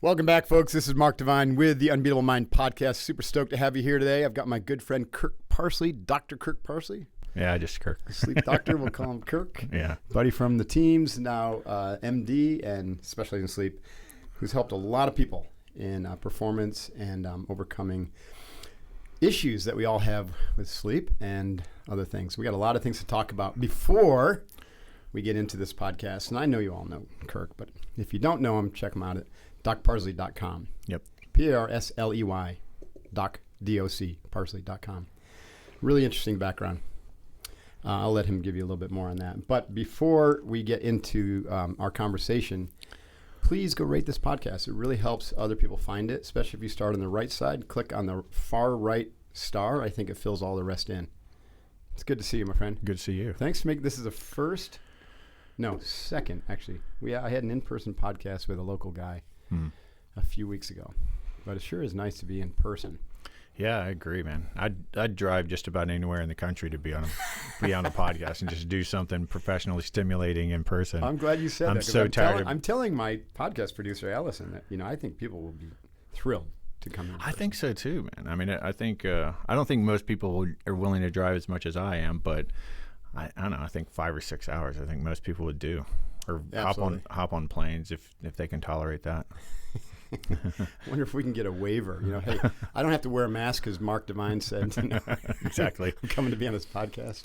Welcome back, folks. This is Mark Devine with the Unbeatable Mind podcast. Super stoked to have you here today. I've got my good friend Kirk Parsley, Dr. Kirk Parsley. Yeah, just Kirk. Sleep doctor, we'll call him Kirk. Yeah. Buddy from the teams, now MD and specialty in sleep, who's helped a lot of people in performance and overcoming issues that we all have with sleep and other things. We got a lot of things to talk about before we get into this podcast. And I know you all know Kirk, but if you don't know him, check him out at docparsley.com. Yep. P-A-R-S-L-E-Y, doc, D-O-C, parsley.com. Really interesting background. I'll let him give you a little bit more on that. But before we get into our conversation, please go rate this podcast. It really helps other people find it, especially if you start on the right side. Click on the far right star. I think it fills all the rest in. It's good to see you, my friend. Good to see you. Thanks for making this is the second, actually. I had an in-person podcast with a local guy a few weeks ago. But it sure is nice to be in person. Yeah, I agree, man. I'd drive just about anywhere in the country to be on a podcast and just do something professionally stimulating in person. I'm glad you said that. I'm so tired. I'm telling my podcast producer, Allison, that I think people will be thrilled to come in. I think so too, man. I mean, I think I don't think most people are willing to drive as much as I am, but I don't know. I think 5 or 6 hours. I think most people would do, or hop on planes if they can tolerate that. I wonder if we can get a waiver. Hey, I don't have to wear a mask because Mark Devine said. Exactly. I'm coming to be on this podcast.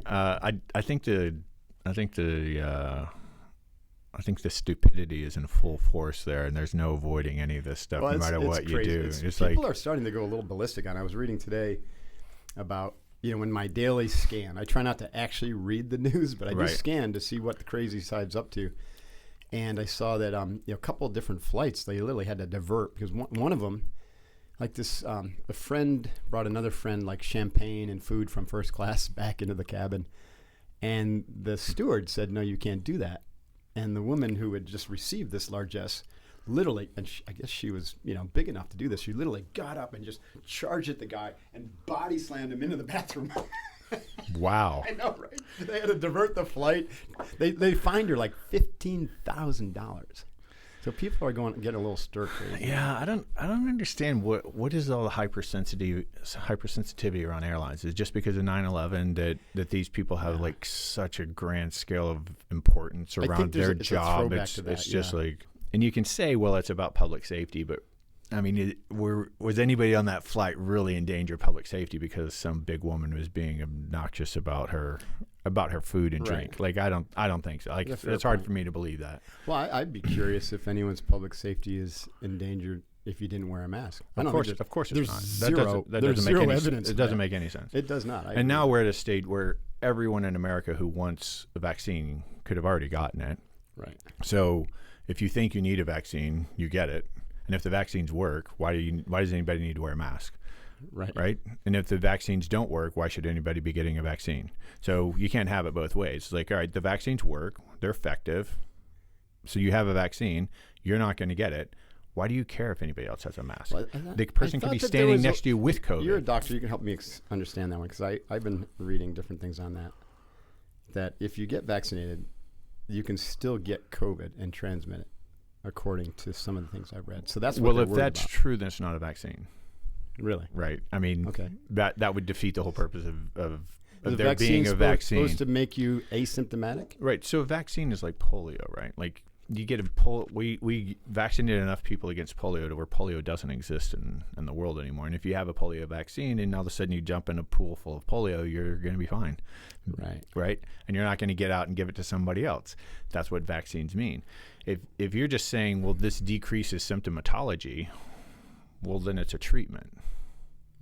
I think the stupidity is in full force there, and there's no avoiding any of this stuff, no matter what you do. People are starting to go a little ballistic on it. I was reading today about when my daily scan. I try not to actually read the news, but I do scan to see what the crazy side's up to. And I saw that a couple of different flights, they literally had to divert because one of them, like this, a friend brought another friend like champagne and food from first class back into the cabin. And the steward said, no, you can't do that. And the woman who had just received this largesse literally, and I guess she was big enough to do this, she literally got up and just charged at the guy and body slammed him into the bathroom. Wow. I know, right? They had to divert the flight. They fined her like $15,000. So people are getting a little stir crazy. Yeah, I don't understand what is all the hypersensitivity around airlines. Is it just because of 9/11 that these people have like such a grand scale of importance around their job? It's just like, and you can say, well, it's about public safety, but I mean, was anybody on that flight really in danger of public safety because some big woman was being obnoxious about her food and drink? Like, I don't think so. Like, it's hard for me to believe that. Well, I'd be curious if anyone's public safety is endangered if you didn't wear a mask. Of course it's not. There's zero evidence. It doesn't make any sense. It does not. And now we're at a state where everyone in America who wants a vaccine could have already gotten it. Right. So if you think you need a vaccine, you get it. And if the vaccines work, why does anybody need to wear a mask? Right. And if the vaccines don't work, why should anybody be getting a vaccine? So you can't have it both ways. It's like, all right, the vaccines work, they're effective. So you have a vaccine, you're not going to get it. Why do you care if anybody else has a mask? Well, the person could be standing next to you with COVID. You're a doctor, you can help me understand that one, because I've been reading different things on that. That if you get vaccinated, you can still get COVID and transmit it, according to some of the things I've read. So that's what if that's true, then it's not a vaccine. Really? Right. I mean, okay. That would defeat the whole purpose of there being a vaccine. Supposed to make you asymptomatic? Right. So a vaccine is like polio, right? Like you get we vaccinated enough people against polio to where polio doesn't exist in the world anymore. And if you have a polio vaccine and all of a sudden you jump in a pool full of polio, you're going to be fine. Right. And you're not going to get out and give it to somebody else. That's what vaccines mean. If you're just saying, well, this decreases symptomatology, well, then it's a treatment.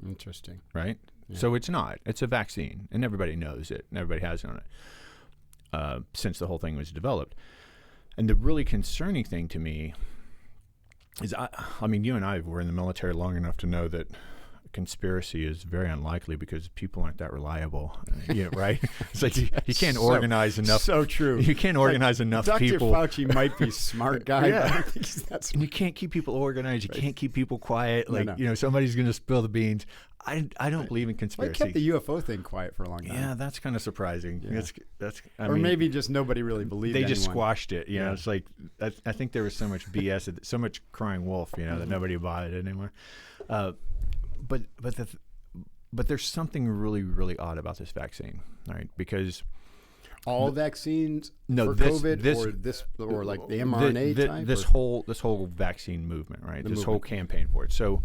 Interesting. Right? Yeah. So it's not. It's a vaccine, and everybody knows it, and everybody has it on it since the whole thing was developed. And the really concerning thing to me is, I mean, you and I were in the military long enough to know that conspiracy is very unlikely because people aren't that reliable, right? It's like you can't organize enough. So true. You can't organize enough people. Dr. Fauci might be a smart guy. Yeah. But I think he's not smart. You can't keep people organized. You can't keep people quiet. Like, somebody's going to spill the beans. I don't believe in Well, I conspiracy. kept the UFO thing quiet for a long time. Yeah, that's kind of surprising. Yeah. I or mean, maybe just nobody really believed they just anyone. squashed it. You know, Yeah. it's like I think there was so much BS, so much crying wolf. You know, that nobody bought it anymore. But there's something really, really odd about this vaccine, right? Because all vaccines for this, COVID or like the mRNA type? This whole vaccine movement, right? This whole campaign for it. So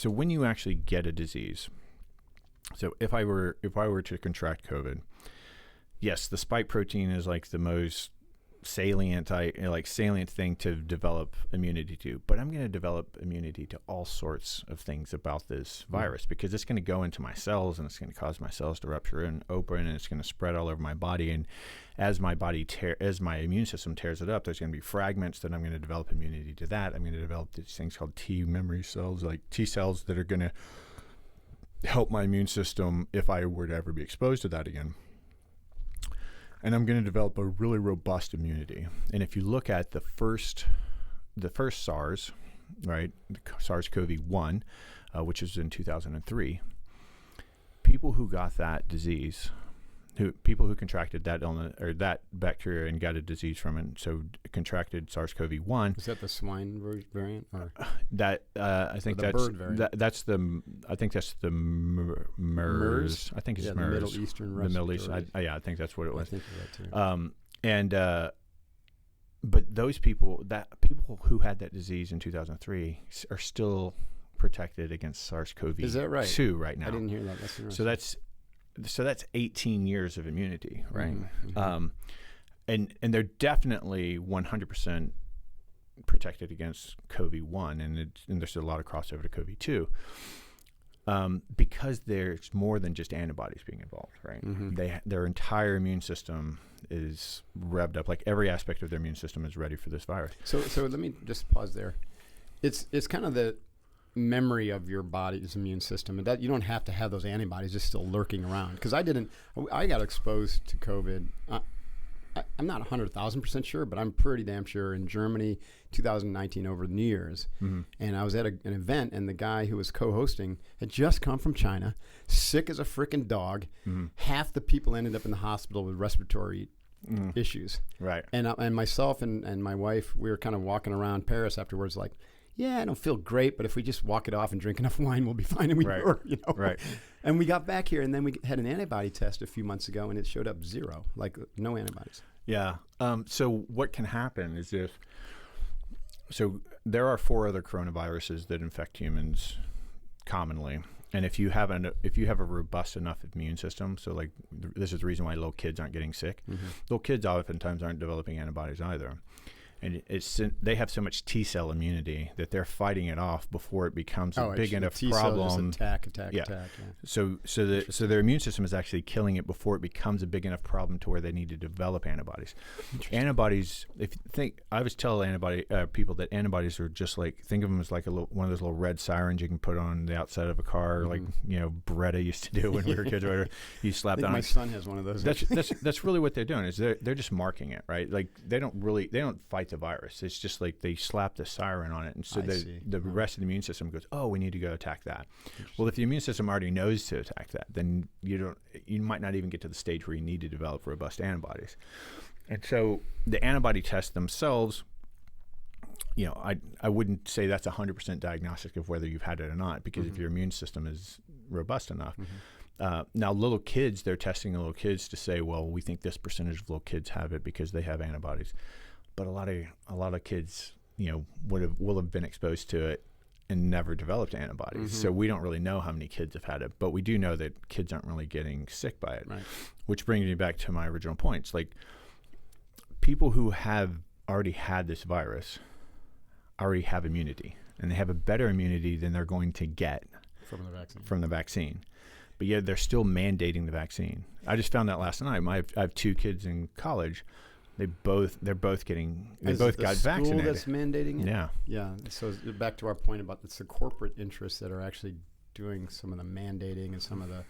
when you actually get a disease, so if I were to contract COVID, yes, the spike protein is like the most salient thing to develop immunity to, but I'm going to develop immunity to all sorts of things about this virus because it's going to go into my cells and it's going to cause my cells to rupture and open, and it's going to spread all over my body. And as my immune system tears it up, there's going to be fragments that I'm going to develop immunity to that. I'm going to develop these things called T memory cells, like T cells that are going to help my immune system if I were to ever be exposed to that again. And I'm going to develop a really robust immunity. And if you look at the first SARS, right, SARS-CoV-1, which was in 2003, people who got that disease, people who contracted that illness or that bacteria and got a disease from it, so contracted SARS-CoV-1. Is that the swine variant? Or? I think the bird variant? That's the MERS. I think it's MERS. The Middle Eastern. The Middle East. I think that's what it was. I think of that too. But those people who had that disease in 2003 are still protected against SARS-CoV-2 Is that right? Right now. I didn't hear that. That's interesting. So that's 18 years of immunity, right? Mm-hmm. And they're definitely 100% protected against COVID-1, and there's a lot of crossover to COVID-2 because there's more than just antibodies being involved, right? Mm-hmm. Their entire immune system is revved up, like every aspect of their immune system is ready for this virus. So let me just pause there. It's kind of the memory of your body's immune system, and that you don't have to have those antibodies just still lurking around. Because I got exposed to COVID. I'm not 100,000% sure, but I'm pretty damn sure in Germany, 2019 over New Year's. Mm-hmm. And I was at an event, and the guy who was co-hosting had just come from China, sick as a freaking dog. Mm-hmm. Half the people ended up in the hospital with respiratory issues. Right. And myself and my wife, we were kind of walking around Paris afterwards, like, yeah, I don't feel great, but if we just walk it off and drink enough wine, we'll be fine. And we were, Right. And we got back here, and then we had an antibody test a few months ago, and it showed up 0, like no antibodies. Yeah. So what can happen is so there are 4 other coronaviruses that infect humans commonly. And if you have a robust enough immune system, so like this is the reason why little kids aren't getting sick. Mm-hmm. Little kids oftentimes aren't developing antibodies either. And they have so much T cell immunity that they're fighting it off before it becomes a big enough problem. Attack. Yeah. So their immune system is actually killing it before it becomes a big enough problem to where they need to develop antibodies. Antibodies, I always tell people that antibodies are just like, think of them as like one of those little red sirens you can put on the outside of a car, like Beretta used to do when we were kids. Or you slap that on. My son has one of those. That's really what they're doing. Is they're just marking it, right? Like they don't fight the virus. It's just like they slap the siren on it, and so the rest of the immune system goes, oh, we need to go attack that. Well, if the immune system already knows to attack that, then you might not even get to the stage where you need to develop robust antibodies. And so the antibody tests themselves, I wouldn't say that's 100% diagnostic of whether you've had it or not, because if your immune system is robust enough. Now, little kids, they're testing the little kids to say, well, we think this percentage of little kids have it because they have antibodies. But a lot of kids, will have been exposed to it and never developed antibodies. So we don't really know how many kids have had it, but we do know that kids aren't really getting sick by it. Right. Which brings me back to my original points. Like, people who have already had this virus already have immunity, and they have a better immunity than they're going to get from the vaccine. But yet they're still mandating the vaccine. I just found that last night. I have 2 kids in college. They both got vaccinated. School that's mandating it? Yeah. So back to our point about it's the corporate interests that are actually doing some of the mandating and some of the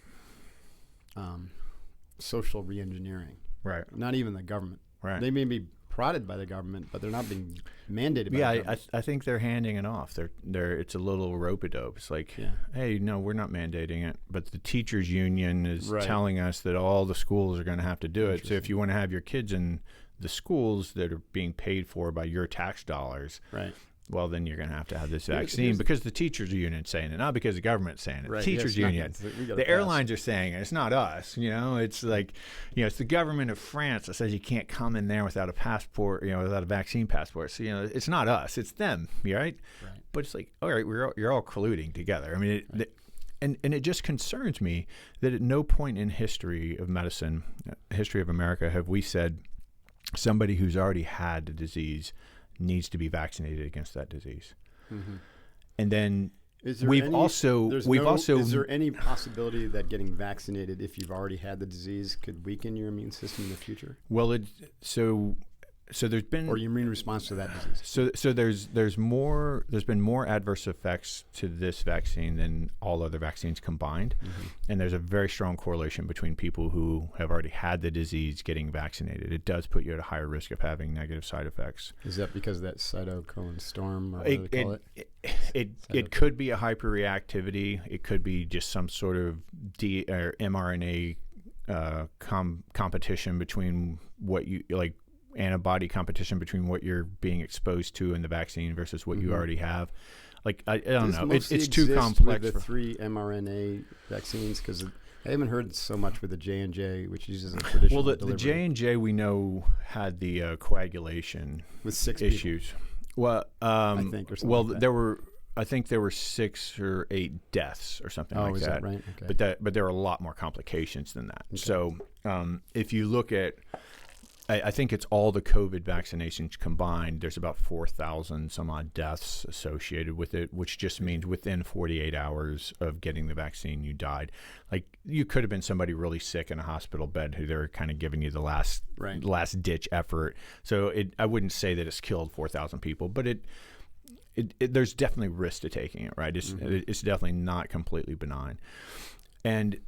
social reengineering. Right. Not even the government. Right. They may be prodded by the government, but they're not being mandated by the government. I think they're handing it off. It's a little rope-a-dope. It's like, hey, no, we're not mandating it, but the teachers union is telling us that all the schools are going to have to do it. So if you want to have your kids in the schools that are being paid for by your tax dollars, well, then you're going to have this vaccine because the teachers union is saying it, not because the government's saying it. The teachers union, the airlines are saying it. It's not us. It's like, it's the government of France that says you can't come in there without a passport, without a vaccine passport. So, it's not us. It's them, right? But it's like, all right, you're all colluding together. I mean, and it just concerns me that at no point in history of medicine, history of America, have we said somebody who's already had the disease needs to be vaccinated against that disease. And then is there any possibility that getting vaccinated if you've already had the disease could weaken your immune system in the future? Well, so there's been, or your immune response to that disease. So there's been more adverse effects to this vaccine than all other vaccines combined, and there's a very strong correlation between people who have already had the disease getting vaccinated. It does put you at a higher risk of having negative side effects. Is that because of that cytokine storm, or what do they call it? It could be a hyperreactivity. It could be just some sort of mRNA competition between what you like. Antibody competition between what you're being exposed to in the vaccine versus what you already have. Like I don't know. It's too complex. With the 3 mRNA vaccines, because I haven't heard so much with the J&J, which uses a traditional delivery. The J&J we know had the coagulation with 6 issues. People. Well, I think, or something like that. I think there were 6 or 8 deaths or something like that. Oh, is that right? Okay. But there were a lot more complications than that. Okay. So if you look at, I think it's all the COVID vaccinations combined, there's about 4,000 some odd deaths associated with it, which just means within 48 hours of getting the vaccine, you died. Like, you could have been somebody really sick in a hospital bed who they're kind of giving you the last ditch effort. So I wouldn't say that it's killed 4,000 people, but there's definitely risk to taking it, right? It's definitely not completely benign. And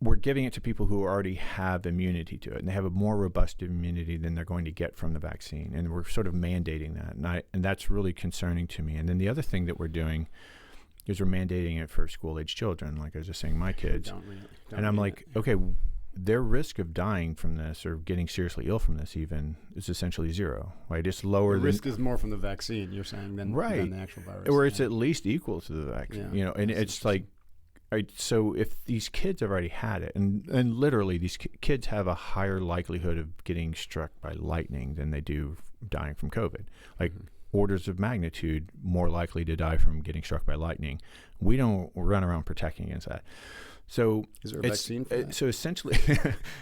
we're giving it to people who already have immunity to it, and they have a more robust immunity than they're going to get from the vaccine, and we're sort of mandating that, and that's really concerning to me. And then the other thing that we're doing is we're mandating it for school-age children, like I was just saying, my kids. And I'm like, okay, their risk of dying from this or getting seriously ill from this even is essentially zero, right? It's lower. The risk is more from the vaccine, you're saying, than the actual virus. Or it's at least equal to the vaccine, and it's like, right, so if these kids have already had it, and literally these kids have a higher likelihood of getting struck by lightning than they do dying from COVID, like orders of magnitude more likely to die from getting struck by lightning. We don't run around protecting against that. So is there a vaccine for that?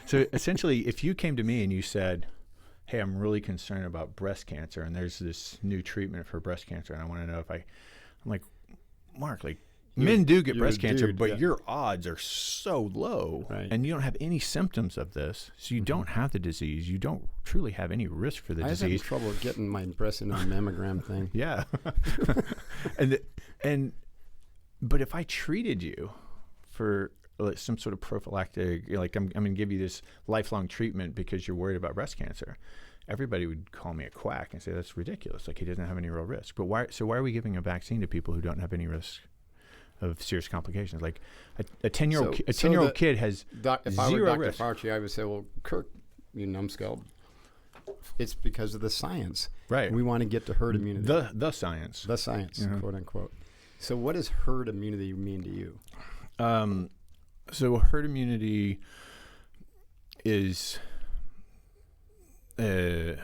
So essentially, if you came to me and you said, hey, I'm really concerned about breast cancer, and there's this new treatment for breast cancer, and I want to know if I'm like, Mark, like, men do get breast cancer, but your odds are so low, and you don't have any symptoms of this, so you don't have the disease. You don't truly have any risk for the disease. I was having trouble getting my breast into the mammogram thing. Yeah, but if I treated you for some sort of prophylactic, like I'm going to give you this lifelong treatment because you're worried about breast cancer, everybody would call me a quack and say that's ridiculous. Like, he doesn't have any real risk. But why? So why are we giving a vaccine to people who don't have any risk of serious complications? Like a 10-year-old kid has if I were zero Dr. risk. Fauci, I would say, well, Kirk, you numbskull, it's because of the science. Right. We want to get to herd immunity. The science. The science, quote unquote. So what does herd immunity mean to you? So herd immunity is, I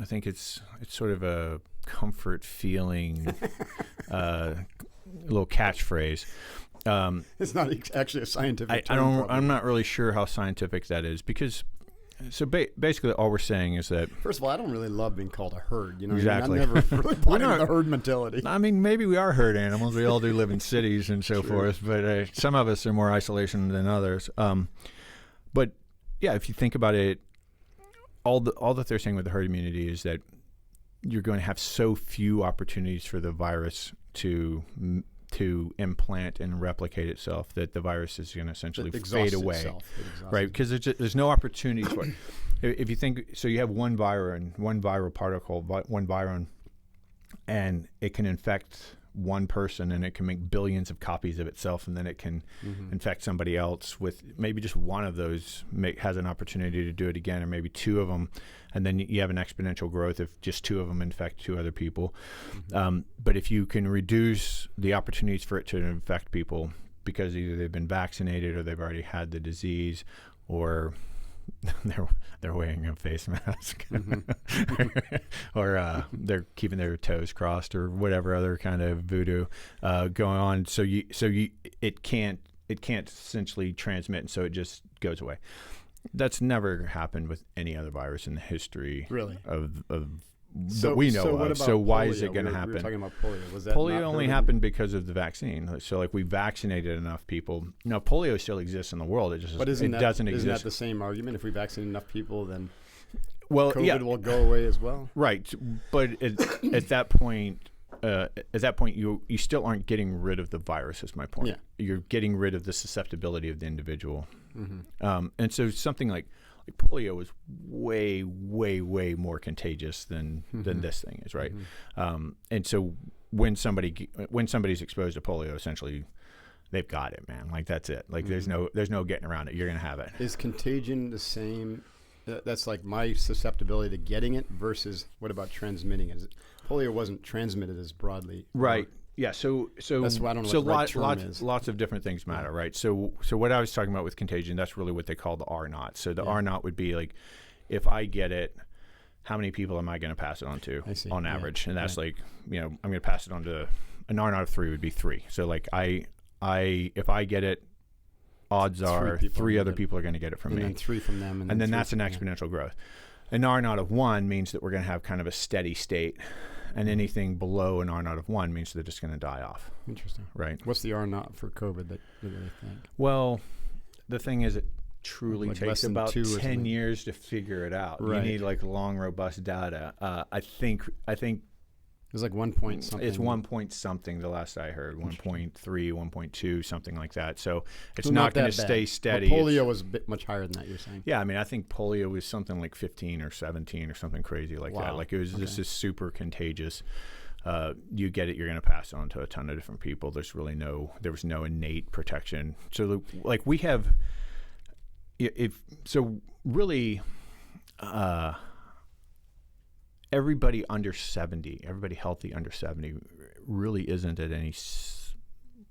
think it's sort of a comfort feeling, little catchphrase. It's not actually a scientific term. I'm not really sure how scientific that is, because basically all we're saying is that, first of all, I don't really love being called a herd. You know, exactly. I'm never really bought into the herd mentality. I mean, maybe we are herd animals. We all do live in cities and so forth, but some of us are more isolation than others. But yeah, if you think about it, all that they're saying with the herd immunity is that you're going to have so few opportunities for the virus to to implant and replicate itself, that the virus is going to essentially fade away, right? Because there's no opportunity for it. If you think, so you have one viral particle, one viron, and it can infect one person, and it can make billions of copies of itself, and then it can infect somebody else with maybe just one of those has an opportunity to do it again, or maybe two of them, and then you have an exponential growth if just two of them infect two other people. But if you can reduce the opportunities for it to infect people because either they've been vaccinated or they've already had the disease, or they're wearing a face mask, or they're keeping their toes crossed, or whatever other kind of voodoo going on. So it can't essentially transmit, and so it just goes away. That's never happened with any other virus in the history of that we know of. So why is it going to happen? We were talking about polio. Was that polio only happened because of the vaccine. So like we vaccinated enough people. Now polio still exists in the world. It just doesn't exist. Isn't that the same argument? If we vaccinate enough people, then COVID will go away as well. Right, but at that point, you still aren't getting rid of the virus. Is my point. Yeah. You're getting rid of the susceptibility of the individual, and so something like polio is way, way, way more contagious than this thing is, right? And so when somebody's exposed to polio, essentially they've got it, man. Like that's it. Like there's no getting around it. You're gonna have it. Is contagion the same? That's like my susceptibility to getting it versus what about transmitting it? Polio wasn't transmitted as broadly, right? Yeah, so that's why I don't know what the right term is. Lots of different things matter, right? So what I was talking about with contagion, that's really what they call the R naught. So the R naught would be like, if I get it, how many people am I going to pass it on to on average? And that's like, I'm going to pass it on to an R naught of 3 would be 3. So like if I get it, odds are 3 other people are going to get it from me. And then 3 from them. And then that's an exponential growth. An R naught of 1 means that we're going to have kind of a steady state. And anything below an R naught of 1 means they're just going to die off. Interesting. Right. What's the R naught for COVID that they think? Well, the thing is, it truly takes about 10 years to figure it out. Right. You need like long, robust data. I think it was like 1 point something. It's 1 point something the last I heard, 1.3, 1.2, something like that. So it's not going to stay steady. But polio was a bit much higher than that, you're saying? Yeah, I mean, I think polio was something like 15 or 17 or something crazy like that. Like it was this is super contagious. You get it, you're going to pass it on to a ton of different people. There was no innate protection. So like we have, really. Everybody under 70, everybody healthy under 70 really isn't at any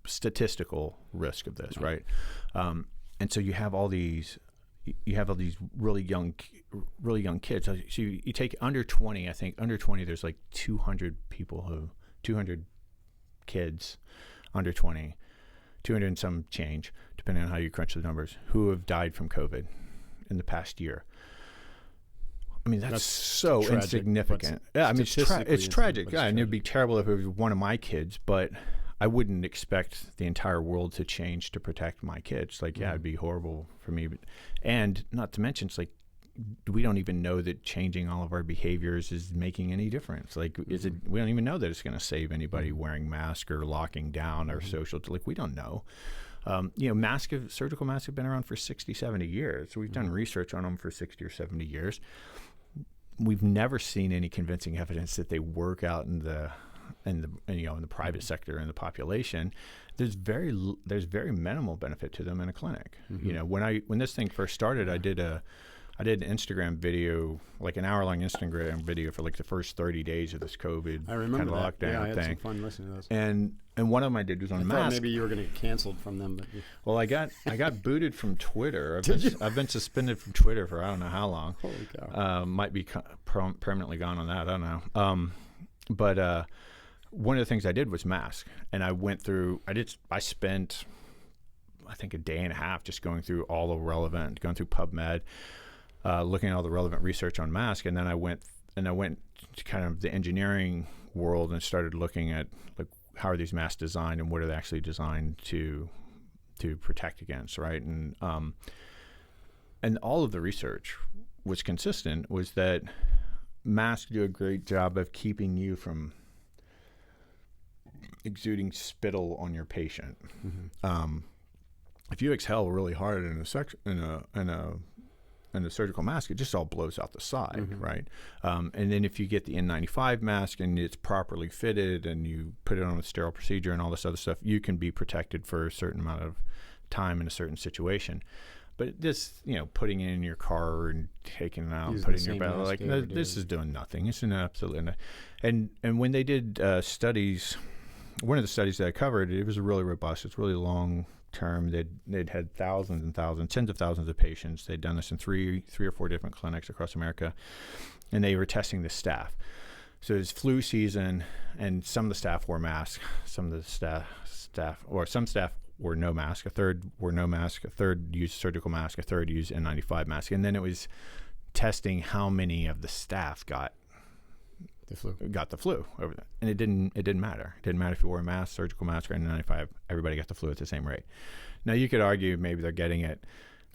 statistical risk of this, right? And so you have all these really young kids. So you take under 20, I think under 20, there's like 200 kids under 20, 200 and some change, depending on how you crunch the numbers, who have died from COVID in the past year. I mean, that's so tragic, insignificant. Yeah, I mean, it's tragic. Yeah, and it'd be terrible if it was one of my kids, but I wouldn't expect the entire world to change to protect my kids. Like, it'd be horrible for me. And not to mention, it's like, we don't even know that changing all of our behaviors is making any difference. Like, we don't even know that it's going to save anybody wearing masks or locking down or social. Like, we don't know. Surgical masks have been around for 60, 70 years. So we've done research on them for 60 or 70 years. We've never seen any convincing evidence that they work out in the private sector in the population. There's very minimal benefit to them in a clinic. When this thing first started, I did an Instagram video, like an hour-long Instagram video for like the first 30 days of this COVID kind of lockdown thing. I had some fun listening to those. And one of them I did was on masks. I thought maybe you were going to get canceled from them. But well, I got booted from Twitter. I've been suspended from Twitter for I don't know how long. Holy cow. Might be permanently gone on that. I don't know. But one of the things I did was mask, and I spent I think a day and a half just going through all the relevant, going through PubMed, looking at all the relevant research on mask, and then I went to kind of the engineering world and started looking at like how are these masks designed and what are they actually designed to protect against, right? And all of the research was consistent, was that masks do a great job of keeping you from exuding spittle on your patient. If you exhale really hard in a surgical mask, it just all blows out the side, right? And then if you get the N95 mask and it's properly fitted and you put it on a sterile procedure and all this other stuff, you can be protected for a certain amount of time in a certain situation. But this, putting it in your car and taking it out, and putting it in your belly, like this is doing nothing. It's an absolute, and when they did studies, one of the studies that I covered, it was really robust. It's really long term. They'd had thousands and thousands, tens of thousands of patients. They'd done this in three or four different clinics across America, and they were testing the staff. So it was flu season, and some of the staff wore masks. Some staff were no mask. A third were no mask. A third used surgical mask. A third used N95 mask. And then it was testing how many of the staff got the flu over that. And it didn't matter. It didn't matter if you wore a mask, surgical mask, or N95. Everybody got the flu at the same rate. Now you could argue maybe they're getting it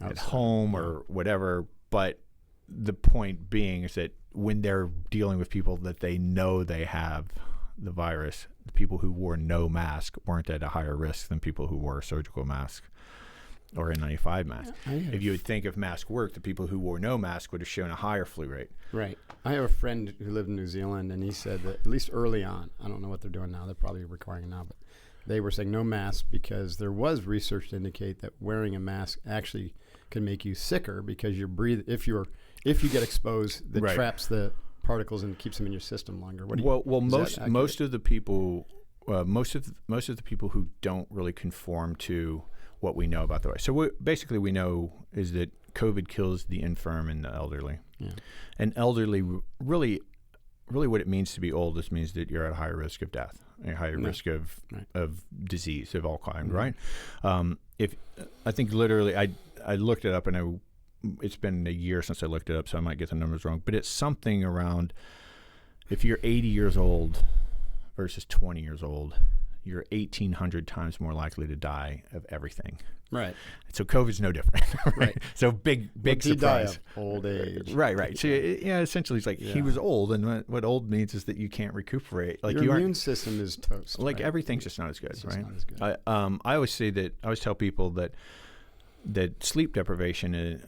at home or whatever, but the point being is that when they're dealing with people that they know they have the virus, the people who wore no mask weren't at a higher risk than people who wore a surgical mask or a N95 mask. If you would think if mask worked, the people who wore no mask would have shown a higher flu rate. Right. I have a friend who lived in New Zealand, and he said that at least early on, I don't know what they're doing now, they're probably requiring it now, but they were saying no mask because there was research to indicate that wearing a mask actually can make you sicker because you breathe, if you get exposed, that traps the particles and keeps them in your system longer. Most of the people who don't really conform to what we know about the virus. So we know is that COVID kills the infirm and the elderly. Yeah. And elderly, really what it means to be old means that you're at a higher risk of death, a higher risk of disease of all kinds, right? If I think literally, I looked it up, and it's been a year since I looked it up, so I might get the numbers wrong, but it's something around, if you're 80 years old versus 20 years old, you're 1,800 times more likely to die of everything. Right. So COVID's no different. Right. So big surprise. Die of old age. Right. So essentially, it's like he was old, and what old means is that you can't recuperate. Like your immune system is toast. Like everything's just not as good, right? Not as good. I always tell people that sleep deprivation is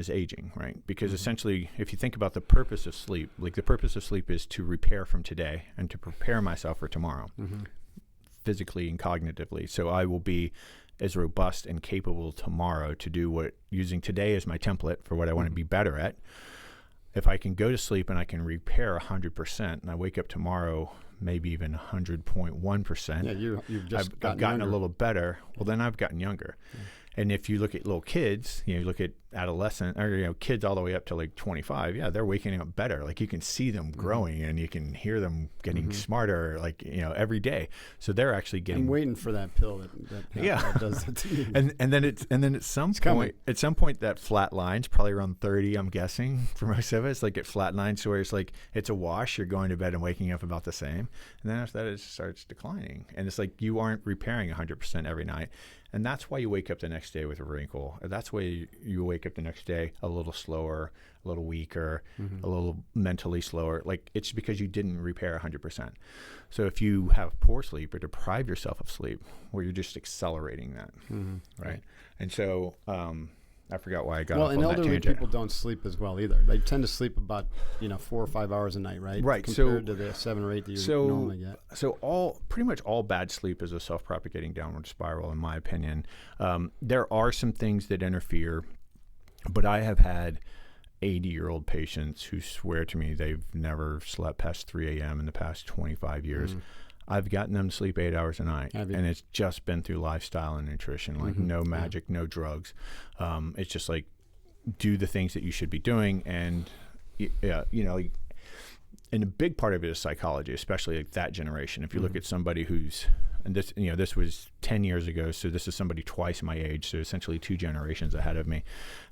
aging, right? Because essentially, if you think about the purpose of sleep, like the purpose of sleep is to repair from today and to prepare myself for tomorrow, physically and cognitively. So I will be as robust and capable tomorrow to do using today as my template for what I want to be better at. If I can go to sleep and I can repair 100%, and I wake up tomorrow maybe even 100.1%. Yeah, you've just I've gotten a little better. Well, then I've gotten younger. Yeah. And if you look at little kids, you look at adolescent or kids all the way up to like 25, they're waking up better. Like you can see them growing, and you can hear them getting smarter, like every day. So they're actually getting. I'm waiting for that pill that does that to me. and then at some point that flat lines, probably around 30, I'm guessing for most of us, like it flat lines where it's like it's a wash. You're going to bed and waking up about the same, and then after that it starts declining, and it's like you aren't repairing 100% every night. And that's why you wake up the next day with a wrinkle. That's why you wake up the next day a little slower, a little weaker, a little mentally slower. Like it's because you didn't repair 100%. So if you have poor sleep or deprive yourself of sleep, well, you're just accelerating that, right? And so I forgot why I got off on that tangent. Well, and elderly people don't sleep as well either. They tend to sleep about 4 or 5 hours a night, right? Right. Compared to the 7 or 8 that you normally get. So pretty much all bad sleep is a self-propagating downward spiral, in my opinion. There are some things that interfere, but I have had 80-year-old patients who swear to me they've never slept past 3 a.m. in the past 25 years. I've gotten them to sleep 8 hours a night, and it's just been through lifestyle and nutrition, like no magic, no drugs. It's just like do the things that you should be doing, and and a big part of it is psychology, especially like that generation. If you look at somebody who's, and this was 10 years ago, so this is somebody twice my age, so essentially 2 generations ahead of me,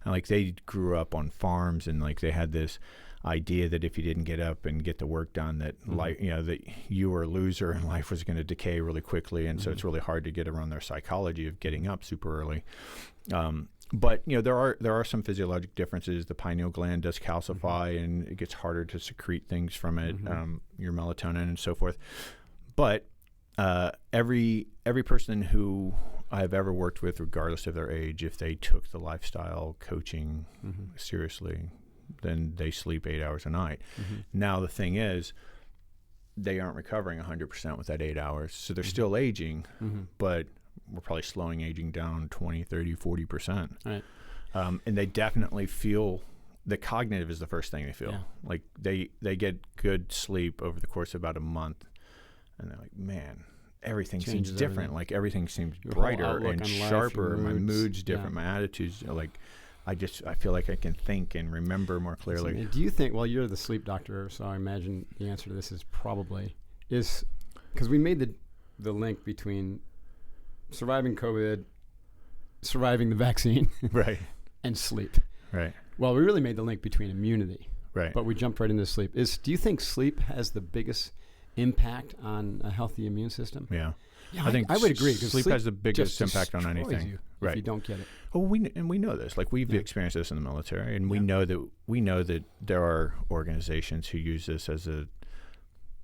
and like they grew up on farms, and like they had this idea that if you didn't get up and get the work done, that life, that you were a loser and life was going to decay really quickly, and so it's really hard to get around their psychology of getting up super early. But there are some physiologic differences. The pineal gland does calcify, and it gets harder to secrete things from it, your melatonin and so forth. But every person who I've ever worked with, regardless of their age, if they took the lifestyle coaching seriously, then they sleep 8 hours a night. Now, the thing is, they aren't recovering 100% with that 8 hours. So they're still aging, but we're probably slowing aging down 20, 30, 40%. Right. And they definitely feel, the cognitive is the first thing they feel. Like they get good sleep over the course of about a month. And they're like, man, everything seems different. Everything. Like everything seems brighter and sharper. My mood's different. My attitude's like, I feel like I can think and remember more clearly. Do you think, well, you're the sleep doctor, so I imagine the answer to this is probably, because we made the link between surviving COVID, surviving the vaccine, right, and sleep. Right. Well, we really made the link between immunity. Right. But we jumped right into sleep. Do you think sleep has the biggest impact on a healthy immune system? Yeah. Yeah, I think I would agree. Sleep has the biggest impact on anything. If you don't get it. Well, we know this. Like we've experienced this in the military, and we know that there are organizations who use this as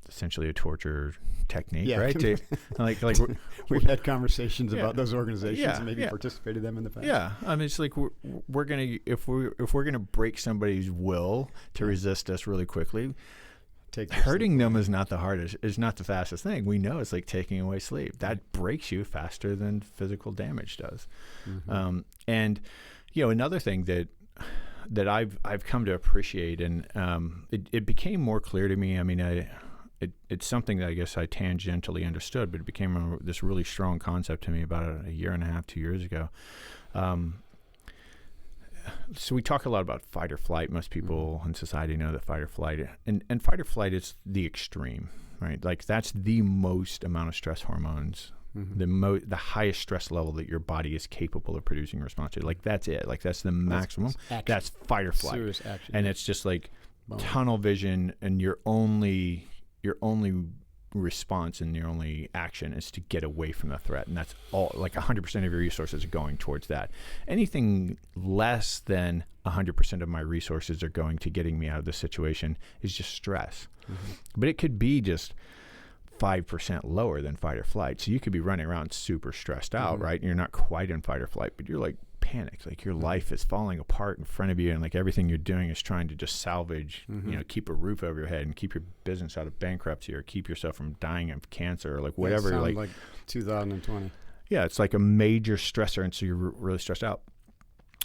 essentially a torture technique, right? We've had conversations about those organizations and maybe participated in them in the past. Yeah, I mean, it's like we're gonna if we're gonna break somebody's will to resist us really quickly. Hurting them is not the hardest, is not the fastest thing. We know it's like taking away sleep. That breaks you faster than physical damage does. And another thing that I've come to appreciate, and it became more clear to me. I mean, it's something that I guess I tangentially understood, but it became this really strong concept to me about a year and a half, 2 years ago. So we talk a lot about fight or flight. Most people in society know that fight or flight, and fight or flight is the extreme, right? Like that's the most amount of stress hormones, the highest stress level that your body is capable of producing a response to. Like that's it. Like that's the maximum. That's fight or flight. Serious action. And it's just like tunnel vision, and your only response and your only action is to get away from the threat, and that's all. Like 100% of your resources are going towards that. Anything less than 100% of my resources are going to getting me out of this situation is just stress. But it could be just 5% lower than fight or flight. So you could be running around super stressed out, right? And you're not quite in fight or flight, but you're like panicked, like your life is falling apart in front of you, and like everything you're doing is trying to just salvage, keep a roof over your head and keep your business out of bankruptcy, or keep yourself from dying of cancer, or like whatever. Sounds like 2020. Yeah, it's like a major stressor, and so you're really stressed out.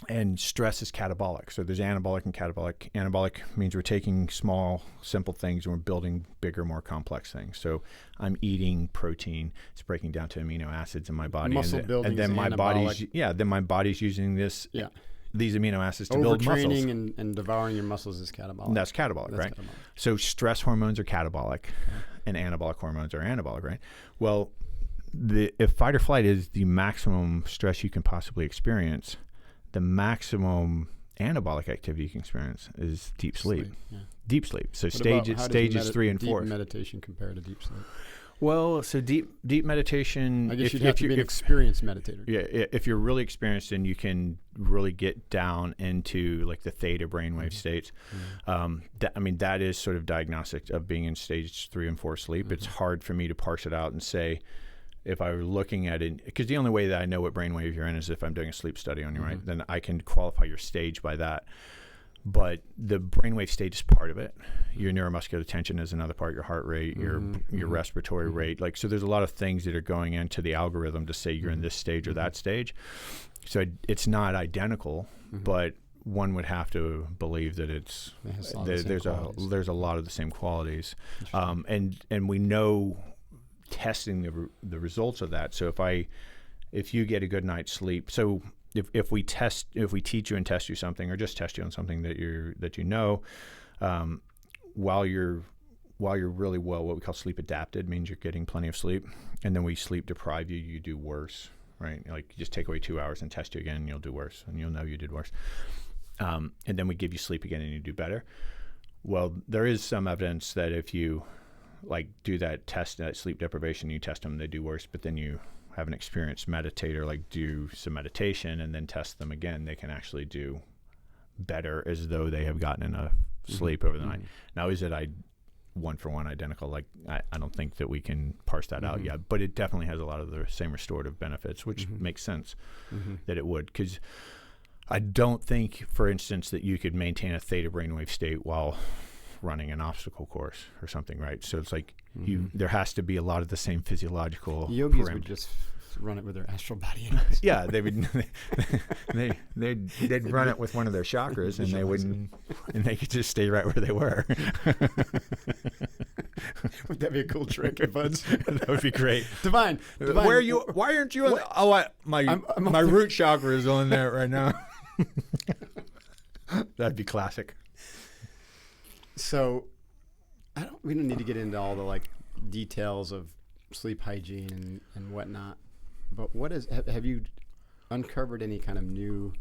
And stress is catabolic. So there's anabolic and catabolic. Anabolic means we're taking small, simple things and we're building bigger, more complex things. So I'm eating protein. It's breaking down to amino acids in my body. Muscle building, and then my body's using these amino acids to build muscles. Overtraining and devouring your muscles is catabolic. That's catabolic, right? Catabolic. So stress hormones are catabolic, and anabolic hormones are anabolic, right? Well, if fight or flight is the maximum stress you can possibly experience, the maximum anabolic activity you can experience is deep sleep. Deep sleep. So stages 3 and 4. Deep meditation compared to deep sleep? Well, so deep meditation. I guess you'd have to be an experienced meditator. Yeah, if you're really experienced, then you can really get down into like the theta brainwave states. That is sort of diagnostic of being in stage 3 and 4 sleep. It's hard for me to parse it out and say, if I were looking at it, because the only way that I know what brainwave you're in is if I'm doing a sleep study on you, right? Then I can qualify your stage by that. But the brainwave stage is part of it. Your neuromuscular tension is another part. Your heart rate, your respiratory rate, like so. There's a lot of things that are going into the algorithm to say you're in this stage or that stage. So it's not identical, but one would have to believe that there's a lot of the same qualities, and we know. Testing the results of that. So if you get a good night's sleep, so if we teach you and test you something, or just test you on something that you know, while you're really well, what we call sleep adapted, means you're getting plenty of sleep, and then we sleep deprive you, you do worse, right? Like you just take away 2 hours and test you again, and you'll do worse, and you'll know you did worse. And then we give you sleep again, and you do better. Well, there is some evidence that if you like do that test, that sleep deprivation, you test them, they do worse, but then you have an experienced meditator like do some meditation and then test them again, they can actually do better as though they have gotten enough sleep over the night. Now, is it one-for-one identical. Like I don't think that we can parse that out yet, but it definitely has a lot of the same restorative benefits, which makes sense that it would, because I don't think, for instance, that you could maintain a theta brainwave state while running an obstacle course or something, right? So it's like there has to be a lot of the same physiological yogis would just run it with their astral body. Yeah, they would. They'd run it with one of their chakras, and they wouldn't, and they could just stay right where they were. Would that be a cool trick, buds? That would be great. Divine. Where are you? Why aren't you? My root chakra is on there right now. That'd be classic. So, we don't need to get into all the like details of sleep hygiene and whatnot. But have you uncovered any kind of new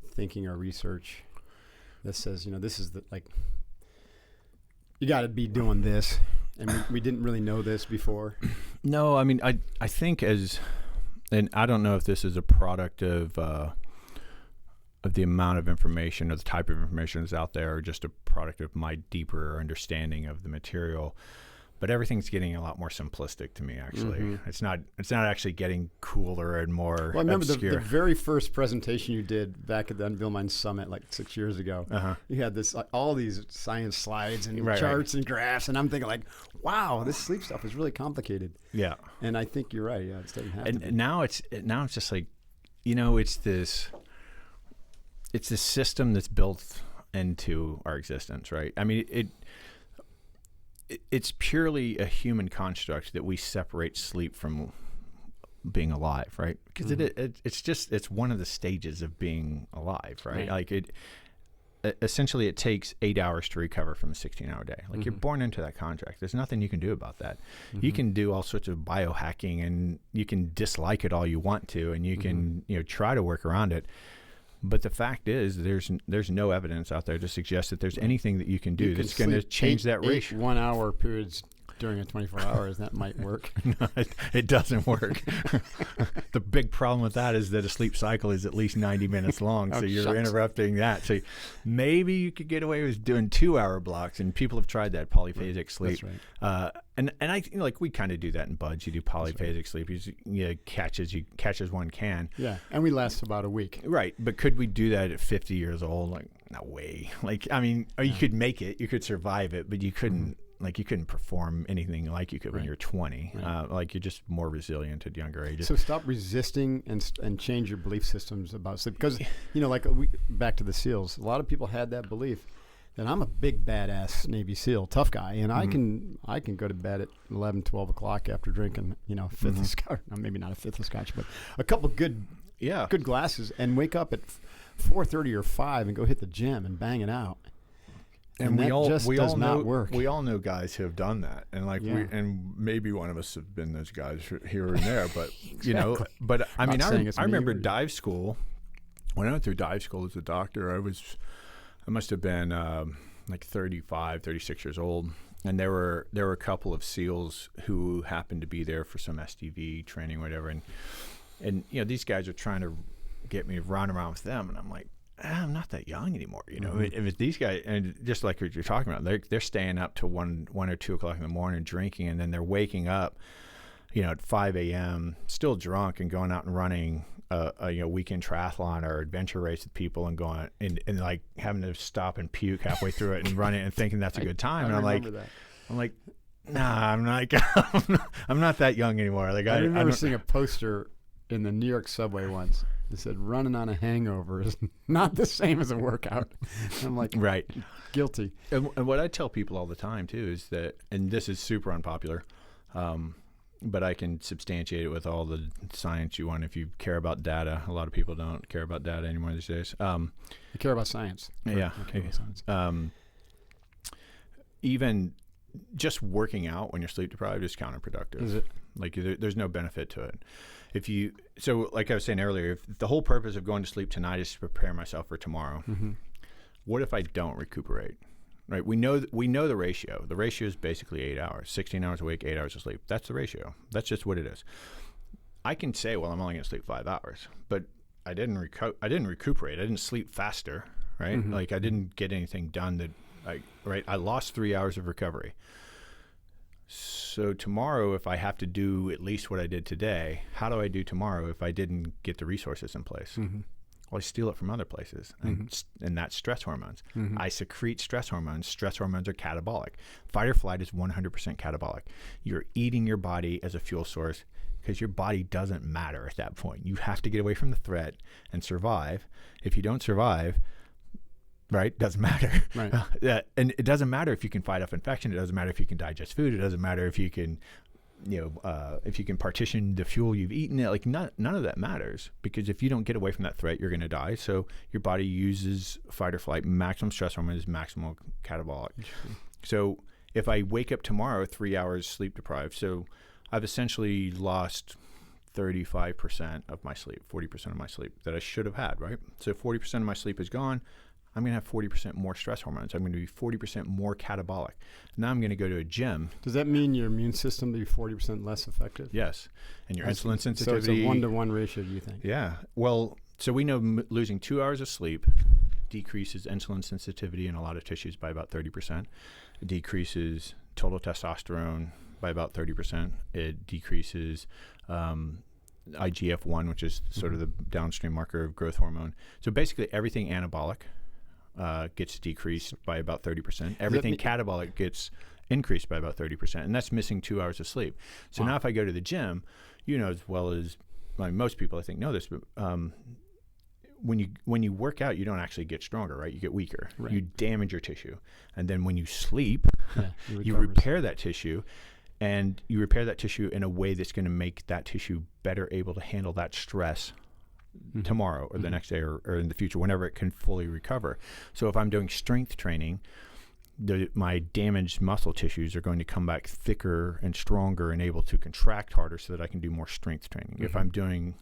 thinking or research that says, this is you got to be doing this, and we didn't really know this before? No, I mean, I think and I don't know if this is a product of the amount of information or the type of information that's out there, or just a product of my deeper understanding of the material. But everything's getting a lot more simplistic to me, actually. It's not actually getting cooler and more Well, I remember obscure. the very first presentation you did back at the Unbeatable Mind Summit like 6 years ago. You had this all these science slides and charts and graphs, and I'm thinking like, wow, this sleep stuff is really complicated. Yeah. And I think you're right. Yeah, it doesn't have to be. And now it's just like, it's this system that's built into our existence, right? I mean, it's purely a human construct that we separate sleep from being alive, right? Because it's one of the stages of being alive, right? Like essentially it takes 8 hours to recover from a 16-hour day. Like you're born into that contract. There's nothing you can do about that. You can do all sorts of biohacking, and you can dislike it all you want to, and you can try to work around it. But the fact is, there's no evidence out there to suggest that there's anything that you can do that's going to change that ratio. 1 hour periods during a 24 hours, that might work. No, it doesn't work. The big problem with that is that a sleep cycle is at least 90 minutes long, so you're interrupting that. So maybe you could get away with doing 2 hour blocks, and people have tried that polyphasic sleep. That's right. And I like we kind of do that in buds. You do polyphasic sleep. You catch as one can. Yeah, and we last about a week. Right, but could we do that at 50 years old? Like, no way. Like, I mean, or you could make it, you could survive it, but you couldn't. Like you couldn't perform anything like you could when you're 20. Like you're just more resilient at younger ages. So stop resisting and change your belief systems about sleep. Because back to the SEALs, a lot of people had that belief that I'm a big badass Navy SEAL, tough guy, and I can go to bed at 11, 12 o'clock after drinking a fifth of scotch. No, maybe not a fifth of scotch, but a couple good glasses, and wake up at 4:30 or 5 and go hit the gym and bang it out. And we all know work. We all know guys who have done that, and and maybe one of us have been those guys here and there. But exactly. But I mean, I remember dive school. When I went through dive school as a doctor, I must have been like 35, 36 years old, and there were a couple of SEALs who happened to be there for some SDV training, or whatever, and these guys are trying to get me to run around with them, and I'm like, I'm not that young anymore, If it's these guys, and just like what you're talking about, they're staying up to 1 or 2 o'clock in the morning drinking, and then they're waking up, at 5 a.m. still drunk and going out and running a weekend triathlon or adventure race with people, and going and like having to stop and puke halfway through it and running and thinking that's a good time. And I'm like, nah, I'm not that young anymore. Like I remember seeing a poster in the New York subway once. It said, running on a hangover is not the same as a workout. I'm like, right, guilty. And what I tell people all the time, too, is that, and this is super unpopular, but I can substantiate it with all the science you want if you care about data. A lot of people don't care about data anymore these days. You care about science. Yeah. Care about science. Even just working out when you're sleep deprived is counterproductive. Is it? Like there's no benefit to it. So like I was saying earlier, if the whole purpose of going to sleep tonight is to prepare myself for tomorrow, what if I don't recuperate? Right? We know the ratio. The ratio is basically 8 hours, 16 hours awake, 8 hours of sleep. That's the ratio. That's just what it is. I can say, well, I'm only going to sleep 5 hours, but I didn't recuperate. I didn't sleep faster, right? Like I didn't get anything done I lost 3 hours of recovery. So tomorrow, if I have to do at least what I did today, how do I do tomorrow if I didn't get the resources in place? Mm-hmm. Well, I steal it from other places, and that's stress hormones. Mm-hmm. I secrete stress hormones. Stress hormones are catabolic. Fight or flight is 100% catabolic. You're eating your body as a fuel source because your body doesn't matter at that point. You have to get away from the threat and survive. If you don't survive, right, doesn't matter. Right. And it doesn't matter if you can fight off infection. It doesn't matter if you can digest food. It doesn't matter if you can if you can partition the fuel you've eaten. Like none of that matters, because if you don't get away from that threat, you're going to die. So your body uses fight or flight. Maximum stress hormone is maximal catabolic. So if I wake up tomorrow 3 hours sleep deprived, so I've essentially lost 35% of my sleep, 40% of my sleep that I should have had, right? So 40% of my sleep is gone. I'm going to have 40% more stress hormones. I'm going to be 40% more catabolic. Now I'm going to go to a gym. Does that mean your immune system will be 40% less effective? Yes. And your insulin sensitivity. So it's a 1-to-1 ratio, do you think? Yeah. Well, so we know losing 2 hours of sleep decreases insulin sensitivity in a lot of tissues by about 30%. It decreases total testosterone by about 30%. It decreases IGF-1, which is sort of the downstream marker of growth hormone. So basically everything anabolic gets decreased by about 30%. Everything catabolic gets increased by about 30%, and that's missing 2 hours of sleep. So now if I go to the gym, as well as most people I think know this, but when you work out, you don't actually get stronger, right? You get weaker. Right. You damage your tissue. And then when you sleep, you repair that tissue, and you repair that tissue in a way that's going to make that tissue better able to handle that stress tomorrow or the next day or in the future, whenever it can fully recover. So if I'm doing strength training, my damaged muscle tissues are going to come back thicker and stronger and able to contract harder so that I can do more strength training. If I'm doing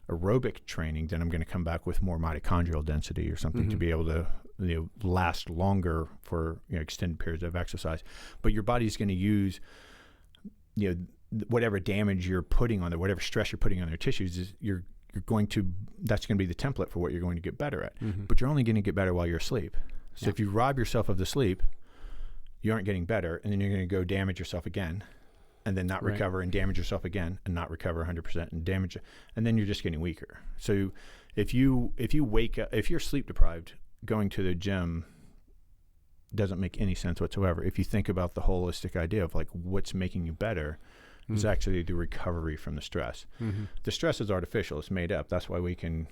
aerobic training, then I'm going to come back with more mitochondrial density or something to be able to last longer for extended periods of exercise. But your body's going to use whatever damage you're putting on there, whatever stress you're putting on their tissues, is that's going to be the template for what you're going to get better at. But you're only going to get better while you're asleep. So if you rob yourself of the sleep, you aren't getting better, and then you're going to go damage yourself again, and then not recover, and damage yourself again, and not recover 100%, and damage, and then you're just getting weaker. So if you wake up, if you're sleep deprived, going to the gym doesn't make any sense whatsoever. If you think about the holistic idea of like what's making you better, is actually the recovery from the stress. The stress is artificial; it's made up. That's why we can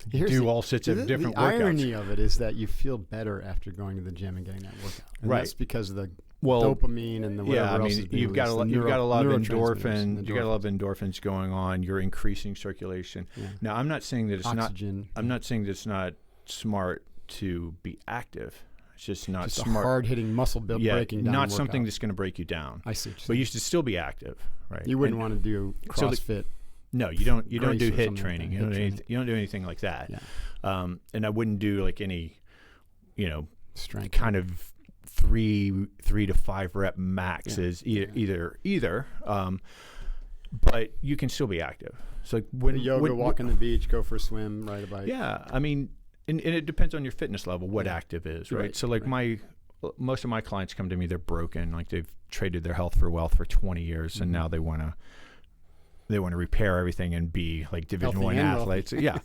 do all sorts of different workouts. The irony of it is that you feel better after going to the gym and getting that workout. And that's because of the dopamine and the whatever else is being you've got a lot of endorphins. You got a lot of endorphins going on. You're increasing circulation. Now, I'm not saying that it's oxygen. I'm not saying that it's not smart to be active. It's just not just smart. A hard-hitting muscle breaking down. Not workout. something that's going to break you down. I see. But you should still be active, right? You wouldn't want to do CrossFit. No, you don't. You don't do HIIT training. Like You don't do anything like that. Yeah. And I wouldn't do like any, strength kind of 3 to 5 rep maxes either. But you can still be active. So like when yoga, walk on the beach, go for a swim, ride a bike. Yeah, I mean, and it depends on your fitness level what active is, right? So like most of my clients come to me, they're broken, like they've traded their health for wealth for 20 years, and now they want to repair everything and be like Division I athletes. Yeah,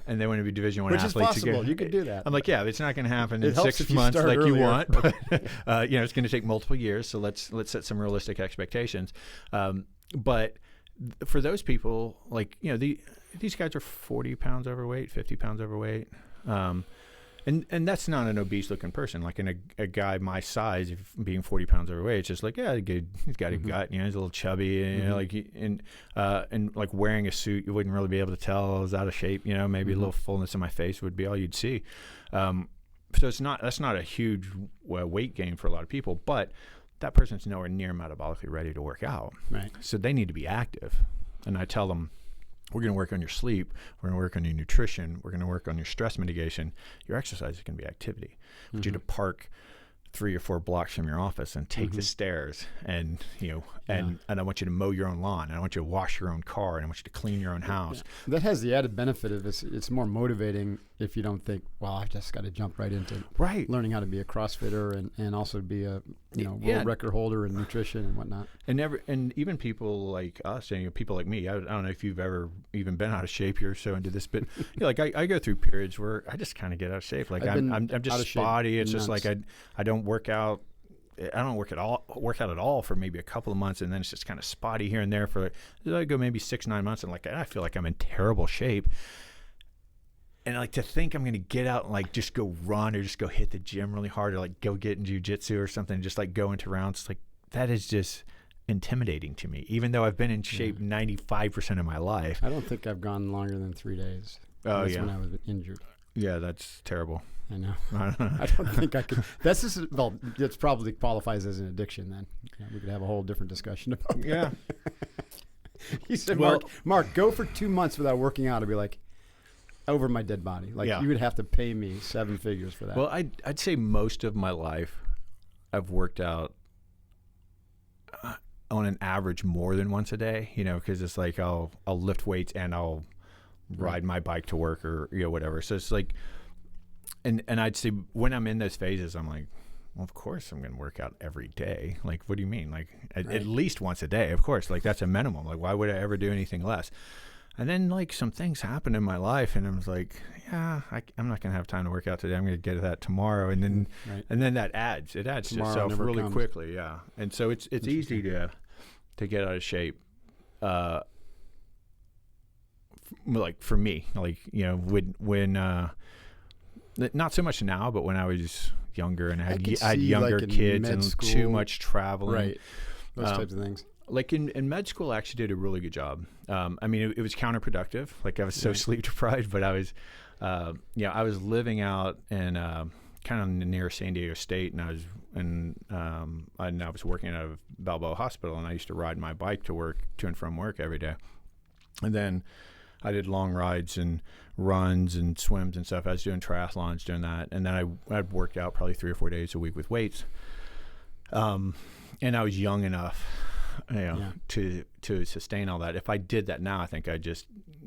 and they want to be Division I athletes. Which is possible. You could do that. I'm like, it's not going to happen in 6 months like you want, but it's going to take multiple years. So let's set some realistic expectations. But for those people, like these guys are 40 pounds overweight, 50 pounds overweight. And that's not an obese looking person. Like in a guy my size, being 40 pounds overweight, it's just like, he's got a gut, he's a little chubby, and like wearing a suit, you wouldn't really be able to tell I was out of shape, maybe a little fullness in my face would be all you'd see. So that's not a huge weight gain for a lot of people, but that person's nowhere near metabolically ready to work out. Right. So they need to be active. And I tell them, we're going to work on your sleep. We're going to work on your nutrition. We're going to work on your stress mitigation. Your exercise is going to be activity. I want you to park 3 or 4 blocks from your office and take the stairs, and and I want you to mow your own lawn. And I want you to wash your own car, and I want you to clean your own house. Yeah. That has the added benefit of it's more motivating if you don't think, well, I just got to jump right into learning how to be a CrossFitter and also be a world record holder in nutrition and whatnot. And even people like us, and people like me, I don't know if you've ever even been out of shape. You're so into this, but like I go through periods where I just kind of get out of shape. Like I'm just spotty. It's just like I don't work out. I don't work out at all for maybe a couple of months, and then it's just kind of spotty here and there for I go maybe 6-9 months, and like I feel like I'm in terrible shape. And like to think I'm going to get out and like just go run or just go hit the gym really hard or like go get in jiu-jitsu or something, just like go into rounds, like that is just intimidating to me, even though I've been in shape 95% of my life. I don't think I've gone longer than 3 days. Oh, that's when I was injured. Yeah, that's terrible. I know. I don't think I could. That's just, it probably qualifies as an addiction then. We could have a whole different discussion about that. Yeah. He said, Mark, go for 2 months without working out. I'd be like, over my dead body. Like you would have to pay me 7 figures for that. Well, I'd say most of my life I've worked out on an average more than once a day, because it's like I'll lift weights and I'll ride my bike to work or whatever. So it's like, and I'd say when I'm in those phases, I'm like, well, of course I'm going to work out every day. Like, what do you mean? Like at least once a day, of course. Like that's a minimum. Like why would I ever do anything less? And then like some things happened in my life, and I was like, yeah, I'm not going to have time to work out today. I'm going to get to that tomorrow. And then and then it adds tomorrow to itself really quickly. Yeah. And so it's easy to get out of shape. Like for me, like, when not so much now, but when I was younger and I had younger kids and school, too much traveling. Right. Those types of things. Like in med school, I actually did a really good job. I mean, it was counterproductive. Like I was so sleep deprived, but I was, I was living out in kind of near San Diego State, and I was working out of Balboa Hospital, and I used to ride my bike to and from work every day. And then I did long rides and runs and swims and stuff. I was doing triathlons, doing that, and then I'd worked out probably 3 or 4 days a week with weights. And I was young enough. To sustain all that. If I did that now, I think I'd just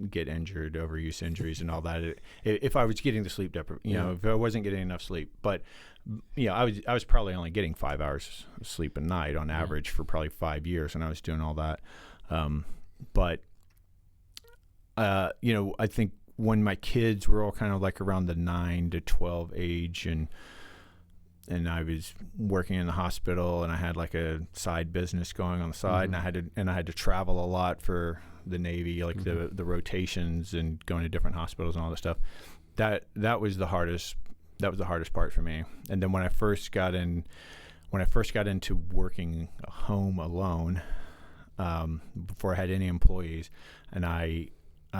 get injured, overuse injuries and all that. If I was getting the sleep if I wasn't getting enough sleep. But I was probably only getting 5 hours of sleep a night on average for probably 5 years, and I was doing all that. I think when my kids were all kind of like around the 9 to 12 age, and I was working in the hospital, and I had like a side business going on the side, and I had to travel a lot for the Navy, like the rotations and going to different hospitals and all that stuff. That was the hardest. That was the hardest part for me. And then when I first got into working home alone, before I had any employees, and I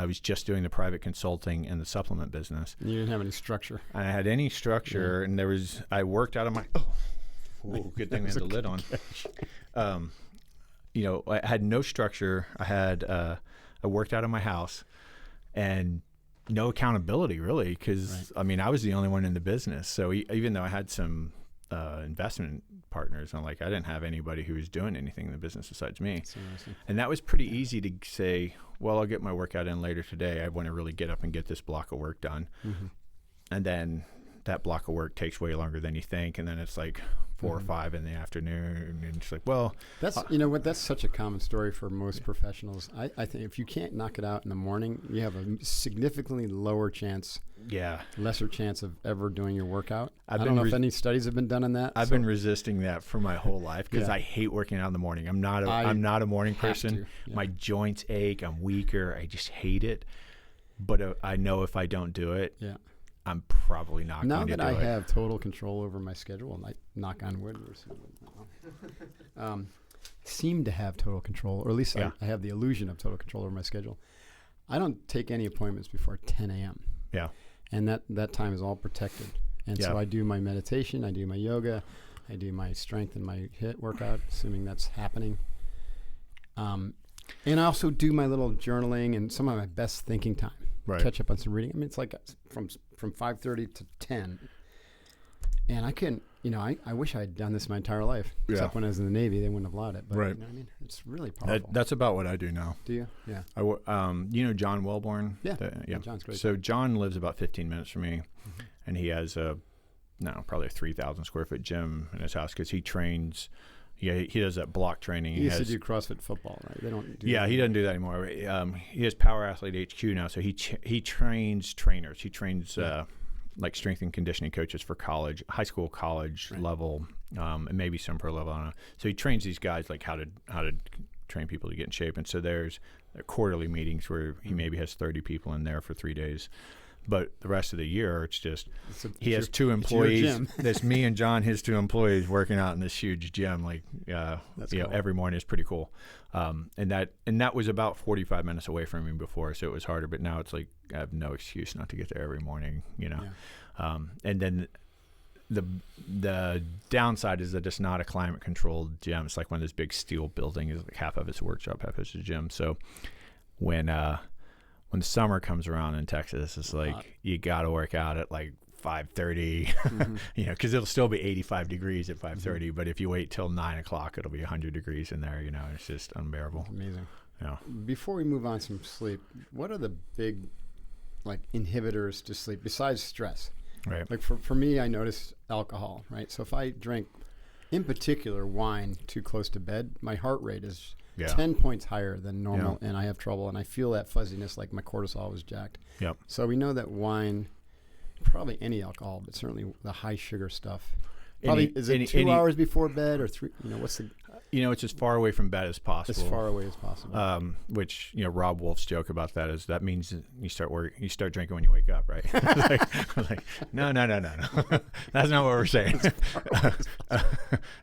was just doing the private consulting and the supplement business. You didn't have any structure. I had any structure, and I worked out of my. Good thing we had the lid on. I had no structure. I worked out of my house, and no accountability really, because I mean I was the only one in the business. So even though I had some investment partners, I didn't have anybody who was doing anything in the business besides me. And that was pretty easy to say, well, I'll get my workout in later today. I want to really get up and get this block of work done. And then that block of work takes way longer than you think, and then it's like 4 or 5 in the afternoon, and it's like, well, that's that's such a common story for most professionals. I think if you can't knock it out in the morning, you have a significantly lesser chance of ever doing your workout. I don't know if any studies have been done on that. I've been resisting that for my whole life because I hate working out in the morning. I'm not a morning person. My joints ache. I'm weaker. I just hate it. But I know if I don't do it, I'm probably not going to do it. Now that I have total control over my schedule, and I knock on wood, seem to have total control, or at least I have the illusion of total control over my schedule. I don't take any appointments before 10 a.m. Yeah. And that time is all protected. And so I do my meditation, I do my yoga, I do my strength and my HIIT workout, assuming that's happening. And I also do my little journaling and some of my best thinking time. Catch up on some reading. I mean, it's like from 5:30 to 10. And I couldn't, I wish I had done this my entire life. Except when I was in the Navy, they wouldn't have allowed it. But you know what I mean? It's really powerful. That's about what I do now. Do you? Yeah. John Wellborn? Yeah. John's great. So John lives about 15 minutes from me, and he has a probably a 3,000 square foot gym in his house because he trains. Yeah, he does that block training. He used to do CrossFit football, right? They don't do he doesn't do that anymore. He has Power Athlete HQ now, so he trains trainers. He trains like strength and conditioning coaches for college, high school, college level, and maybe some pro level. I don't know. So he trains these guys like how to train people to get in shape. And so there's quarterly meetings where he maybe has 30 people in there for 3 days. But the rest of the year, it's he has 2 employees. That's me and John, his 2 employees, working out in this huge gym. Like, cool. Every morning is pretty cool. And that was about 45 minutes away from me before, so it was harder. But now it's like I have no excuse not to get there every morning. And then the downside is that it's not a climate controlled gym. It's like one of those big steel buildings. Like half of it's a workshop, half of it's a gym. So when the summer comes around in Texas, it's like you got to work out at like 5:30, because it'll still be 85 degrees at 5:30. But if you wait till 9 o'clock, it'll be 100 degrees in there. It's just unbearable. That's amazing. Yeah. Before we move on to sleep, what are the big like inhibitors to sleep besides stress? Right. Like for me, I notice alcohol. Right. So if I drink, in particular, wine too close to bed, my heart rate is 10 points higher than normal, and I have trouble, and I feel that fuzziness like my cortisol was jacked. Yep. So we know that wine, probably any alcohol, but certainly the high sugar stuff. Probably, is it 2 hours before bed or 3? What's the... it's as far away from bed as possible. As far away as possible. Which, Rob Wolf's joke about that is that means you start drinking when you wake up, right? like, no. That's not what we're saying.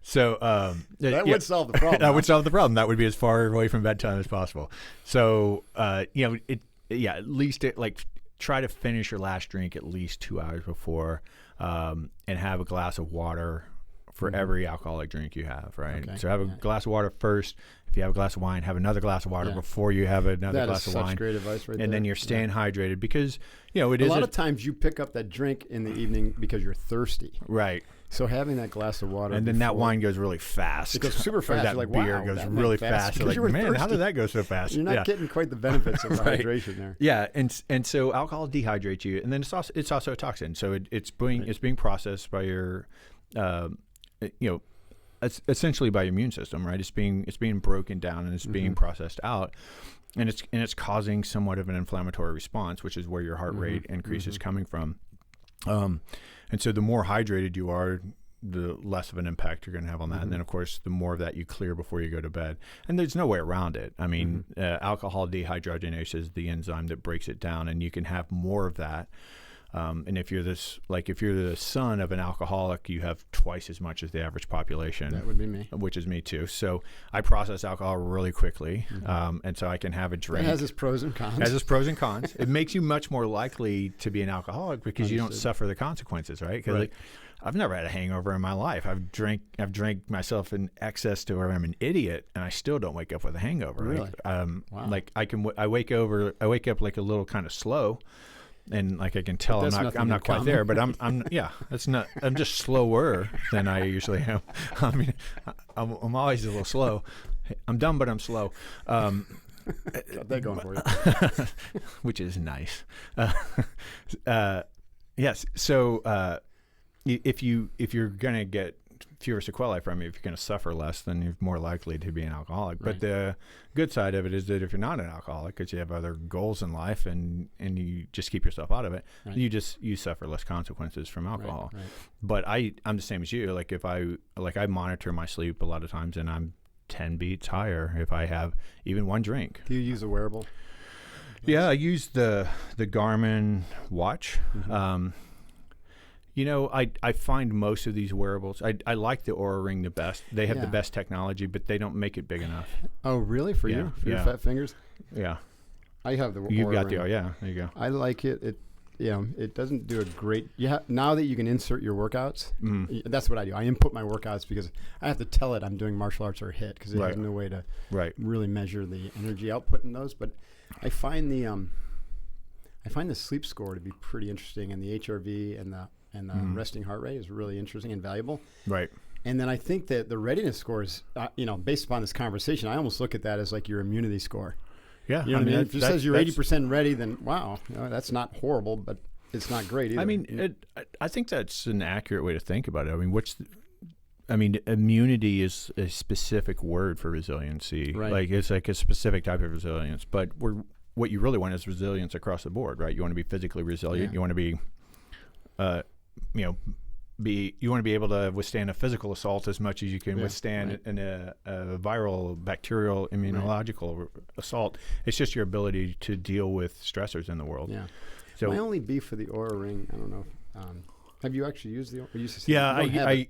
So that would solve the problem. That would solve the problem. That would be as far away from bedtime as possible. So at least try to finish your last drink at least 2 hours before, and have a glass of water for every alcoholic drink you have, right? Okay. So have a glass of water first. If you have a glass of wine, have another glass of water before you have another glass of wine. That is such great advice right there. And then you're staying hydrated because, it is... A lot of times you pick up that drink in the evening because you're thirsty. Right. So having that glass of water, and then that wine goes really fast. It goes super fast. That beer goes really fast. You're like, man, how did that go so fast? You're not getting quite the benefits of hydration there. Yeah, and so alcohol dehydrates you, and then it's also a toxin. So it's being processed by your, essentially by your immune system, right? It's being broken down and it's being processed out. And it's causing somewhat of an inflammatory response, which is where your heart rate increase is coming from. And so the more hydrated you are, the less of an impact you're going to have on that. And then, of course, the more of that you clear before you go to bed. And there's no way around it. I mean, alcohol dehydrogenase is the enzyme that breaks it down, and you can have more of that. And if you're the son of an alcoholic, you have twice as much as the average population. That would be me. Which is me too. So I process alcohol really quickly. And so I can have a drink. It has its pros and cons. It makes you much more likely to be an alcoholic because you don't suffer the consequences, right? Because I've never had a hangover in my life. I've drank myself in excess to where I'm an idiot, and I still don't wake up with a hangover. Really? Wow. Like I wake up like a little kind of slow. And like I can tell I'm not quite there, but I'm just slower than I usually am. I mean, I'm always a little slow. I'm dumb, but I'm slow. Got that going for you, which is nice. Yes. So if you're gonna get fewer sequelae from it, if you're going to suffer less, then you're more likely to be an alcoholic. Right. But the good side of it is that if you're not an alcoholic, because you have other goals in life and you just keep yourself out of it, you suffer less consequences from alcohol. Right. But I'm the same as you. Like if I monitor my sleep a lot of times, and I'm 10 beats higher if I have even one drink. Do you use a wearable? Yeah, I use the Garmin watch. I find most of these wearables, I like the Oura Ring the best. They have the best technology, but they don't make it big enough. Oh, really? For you? For your fat fingers? Yeah. I have the Oura You've got Ring. there you go. I like it. It doesn't do a great... now that you can insert your workouts, that's what I do. I input my workouts because I have to tell it I'm doing martial arts or HIIT because it has no way to really measure the energy output in those. But I find the sleep score to be pretty interesting, and the HRV and the resting heart rate is really interesting and valuable. Right. And then I think that the readiness score is, based upon this conversation, I almost look at that as like your immunity score. Yeah. You know what I mean? If it says you're 80% ready, then wow, that's not horrible. But it's not great either. I mean, I think that's an accurate way to think about it. I mean, immunity is a specific word for resiliency. Right. Like it's like a specific type of resilience. But what you really want is resilience across the board, right? You want to be physically resilient. Yeah. You want to be, you want to be able to withstand a physical assault as much as you can withstand a viral, bacterial, immunological assault. It's just your ability to deal with stressors in the world. Yeah. So my only beef for the Oura Ring, I don't know. Have you actually used the?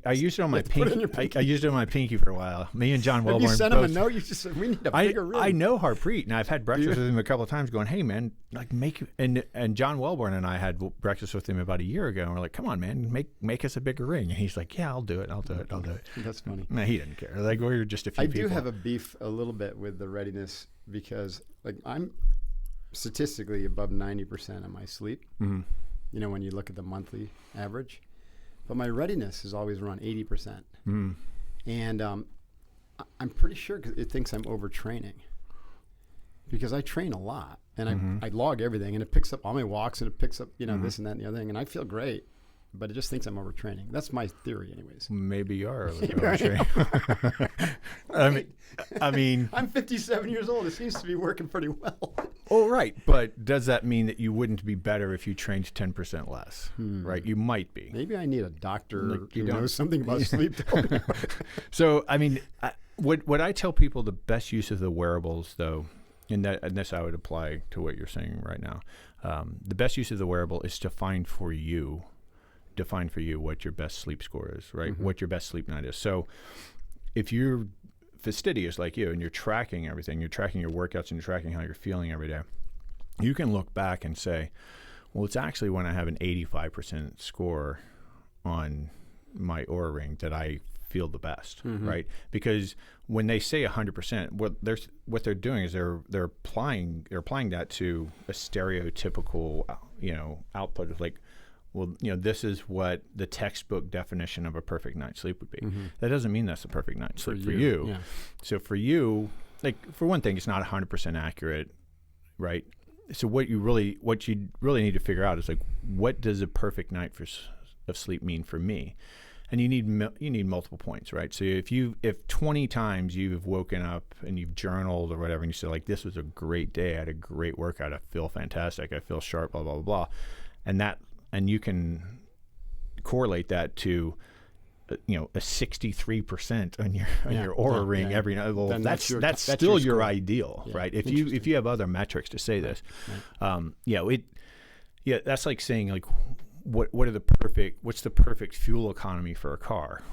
I used it on my pinky. I used it on my pinky for a while. Me and John Wellborn. Have you sent him a note? You just said we need a bigger ring. I know Harpreet, and I've had breakfast with him a couple of times. Going, hey man, like and John Wellborn and I had breakfast with him about a year ago, and we're like, come on man, make us a bigger ring. And he's like, yeah, I'll do it. That's funny. No, he didn't care. Like we were just a few people. I do have a beef a little bit with the readiness because like I'm statistically above 90% of my sleep. Mm-hmm. You know, when you look at the monthly average. But my readiness is always around 80%. Mm. And I'm pretty sure it thinks I'm overtraining. Because I train a lot. And I log everything. And it picks up all my walks. And it picks up, this and that and the other thing. And I feel great. But it just thinks I'm overtraining. That's my theory anyways. Maybe you are overtraining. I mean, I'm 57 years old. It seems to be working pretty well. Oh, right. But does that mean that you wouldn't be better if you trained 10% less? Right? You might be. Maybe I need a doctor who knows something about sleep. So, I mean, what I tell people the best use of the wearables, though, and this I would apply to what you're saying right now, the best use of the wearable is to define for you what your best sleep score is, right? Mm-hmm. What your best sleep night is. So if you're fastidious like you and you're tracking everything, you're tracking your workouts and you're tracking how you're feeling every day, you can look back and say, well, it's actually when I have an 85% score on my Oura Ring that I feel the best, right? Because when they say 100%, what they're doing is they're applying that to a stereotypical, output of like, well, this is what the textbook definition of a perfect night's sleep would be. That doesn't mean that's a perfect night's sleep for you. Yeah. So for you, like for one thing, it's not 100% accurate, right? So what you really need to figure out is like, what does a perfect night of sleep mean for me? And you need multiple points, right? So if 20 times you've woken up and you've journaled or whatever, and you say like, this was a great day, I had a great workout, I feel fantastic, I feel sharp, blah blah blah blah, and you can correlate that to, a 63% on your Oura Ring every night. Well, that's still your ideal, right? If you have other metrics to say this, that's like saying like, what's the perfect fuel economy for a car?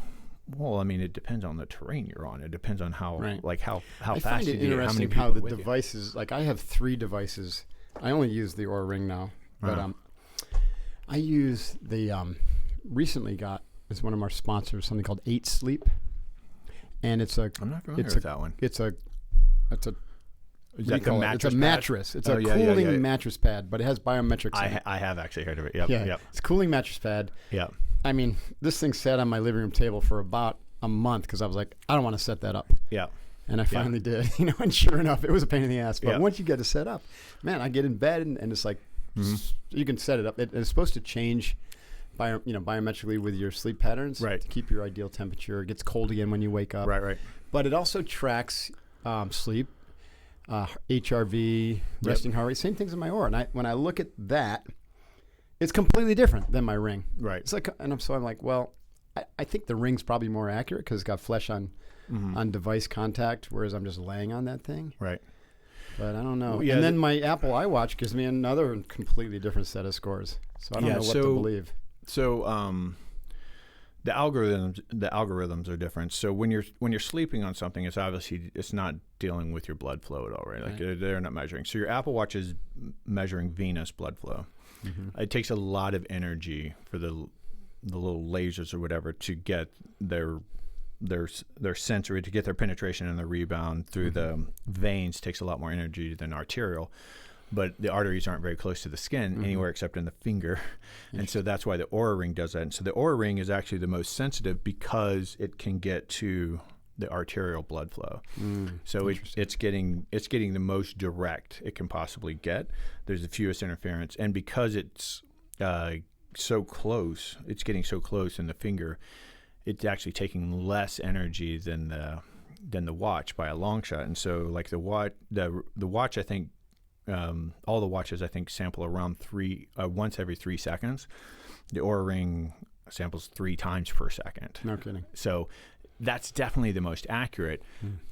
Well, I mean, it depends on the terrain you're on. It depends on how I fast find it you do it, how many interesting people how the with devices. Like I have 3 devices. I only use the Oura Ring now, but I use the recently got as one of our sponsors something called 8 Sleep, and I'm not familiar with that one. It's a Is that the mattress? It's a mattress. It's a cooling mattress pad, but it has biometrics. I have actually heard of it. Yep. It's a cooling mattress pad. Yeah. I mean, this thing sat on my living room table for about a month because I was like, I don't want to set that up. Yeah. And I finally did, and sure enough, it was a pain in the ass. But once you get it set up, man, I get in bed and it's like, you can set it up. It's supposed to change biometrically with your sleep patterns to keep your ideal temperature. It gets cold again when you wake up. Right. But it also tracks sleep, HRV, resting heart rate, same things in my Oura. And when I look at that, it's completely different than my ring. Right. It's like, I'm like, well, I think the ring's probably more accurate because it's got flesh on device contact, whereas I'm just laying on that thing. Right. But I don't know. And then my Apple iWatch gives me another completely different set of scores. So I don't know what to believe. So the algorithms are different. So when you're sleeping on something, it's not dealing with your blood flow at all, right? Like they're not measuring. So your Apple Watch is measuring venous blood flow. It takes a lot of energy for the little lasers or whatever to get their sensory, to get their penetration and the rebound through the veins. Takes a lot more energy than arterial. But the arteries aren't very close to the skin anywhere except in the finger. And so that's why the Oura Ring does that. And so the Oura Ring is actually the most sensitive because it can get to the arterial blood flow. So it's getting the most direct it can possibly get. There's the fewest interference. And because it's so close. It's getting so close in the finger. It's actually taking less energy than the watch by a long shot. And so like the watch, I think, all the watches I think sample around once every 3 seconds. The Oura Ring samples 3 times per second. No kidding. So that's definitely the most accurate.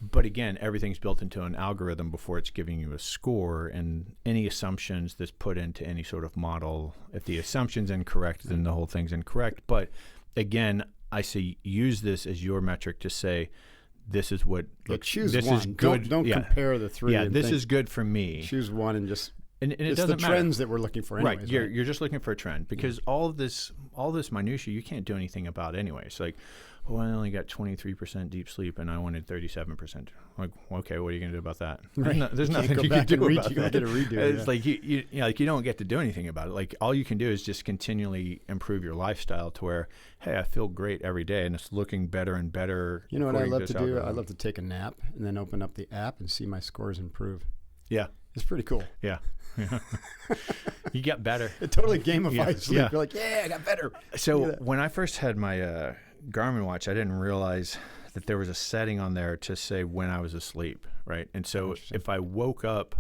But again, everything's built into an algorithm before it's giving you a score, and any assumptions that's put into any sort of model, if the assumption's incorrect, then the whole thing's incorrect. But again, I say use this as your metric to say, this is what looks, choose this one. is good. Don't compare the 3. Yeah, this is good for me. Choose one and just. And it it's doesn't the matter. trends that we're looking for anyways. Right. You're just looking for a trend, because all this minutia you can't do anything about anyway. It's like, I only got 23% deep sleep and I wanted 37%. Like, okay, what are you going to do about that? Right. There's You nothing can't you go can back do and about redo. You that. gotta redo it, It's like you don't get to do anything about it. Like, all you can do is just continually improve your lifestyle to where, hey, I feel great every day and it's looking better and better. You know what I love to do? algorithm. I love to take a nap and then open up the app and see my scores improve. Yeah. It's pretty cool. Yeah. You get better. It totally gamifies sleep. Yeah. You're like, I got better. So when I first had my Garmin watch, I didn't realize that there was a setting on there to say when I was asleep, right? And so if I woke up,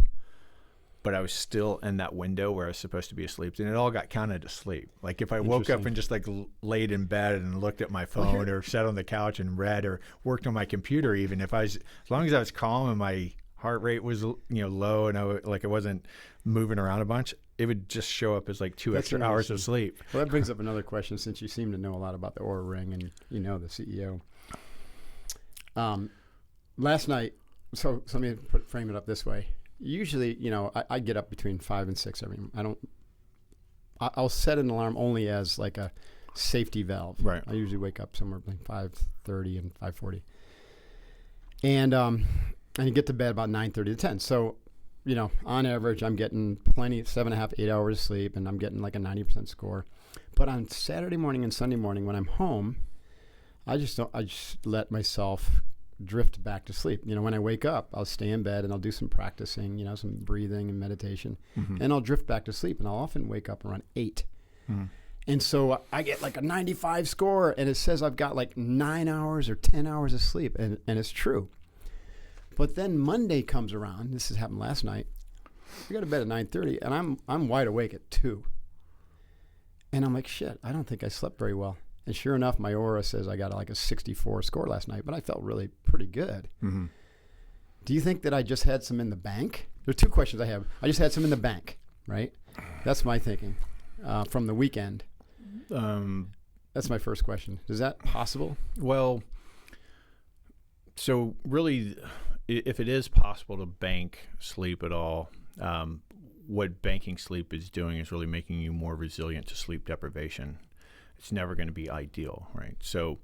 but I was still in that window where I was supposed to be asleep, then it all got counted as sleep. Like if I woke up and just like laid in bed and looked at my phone or sat on the couch and read or worked on my computer, even if as long as I was calm and my heart rate was low and I wasn't moving around a bunch, it would just show up as like 2 extra hours of sleep. Well, that brings up another question, since you seem to know a lot about the Oura Ring and the CEO. Last night, so let me frame it up this way. Usually, I get up between 5 and 6 every morning. I'll set an alarm only as like a safety valve. Right. I usually wake up somewhere between 5:30 and 5:40. And you get to bed about 9:30 to 10. So, on average, I'm getting plenty, 7.5, 8 hours of sleep, and I'm getting like a 90% score. But on Saturday morning and Sunday morning when I'm home, I just let myself drift back to sleep. When I wake up, I'll stay in bed and I'll do some practicing, some breathing and meditation, and I'll drift back to sleep. And I'll often wake up around 8. And so I get like a 95 score, and it says I've got like 9 hours or 10 hours of sleep, and it's true. But then Monday comes around. This has happened last night. I go to bed at 9:30, and I'm wide awake at 2. And I'm like, shit, I don't think I slept very well. And sure enough, my Oura says I got like a 64 score last night, but I felt really pretty good. Do you think that I just had some in the bank? There are 2 questions I have. I just had some in the bank, right? That's my thinking from the weekend. That's my first question. Is that possible? Well, so really, if it is possible to bank sleep at all, what banking sleep is doing is really making you more resilient to sleep deprivation. It's never going to be ideal, right? So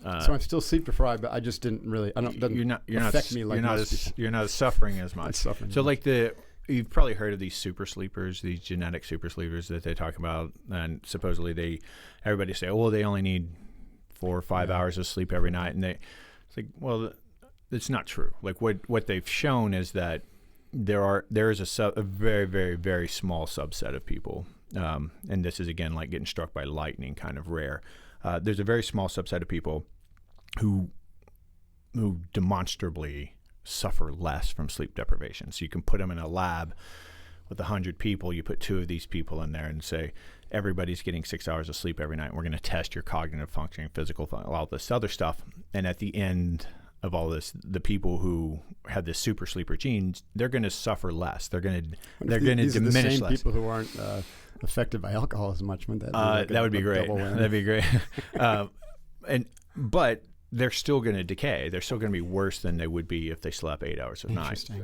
I'm still sleep deprived, but I just didn't really. You're not suffering as much. Suffering so much. like you've probably heard of these super sleepers, these genetic super sleepers that they talk about, and supposedly everybody say, oh, they only need 4 or 5 hours of sleep every night, and it's like, well, it's not true. Like what they've shown is that there is a very, very, very small subset of people. And this is, again, like getting struck by lightning, kind of rare. There's a very small subset of people who demonstrably suffer less from sleep deprivation. So you can put them in a lab with 100 people. You put 2 of these people in there and say, everybody's getting 6 hours of sleep every night. We're going to test your cognitive functioning, physical, all this other stuff. And at the end of all this, the people who have the super sleeper genes, they're going to suffer less. They're going to diminish the same less. People who aren't affected by alcohol as much, wouldn't that? That would be great. That'd be great. But they're still going to decay. They're still going to be worse than they would be if they slept 8 hours a night. Interesting.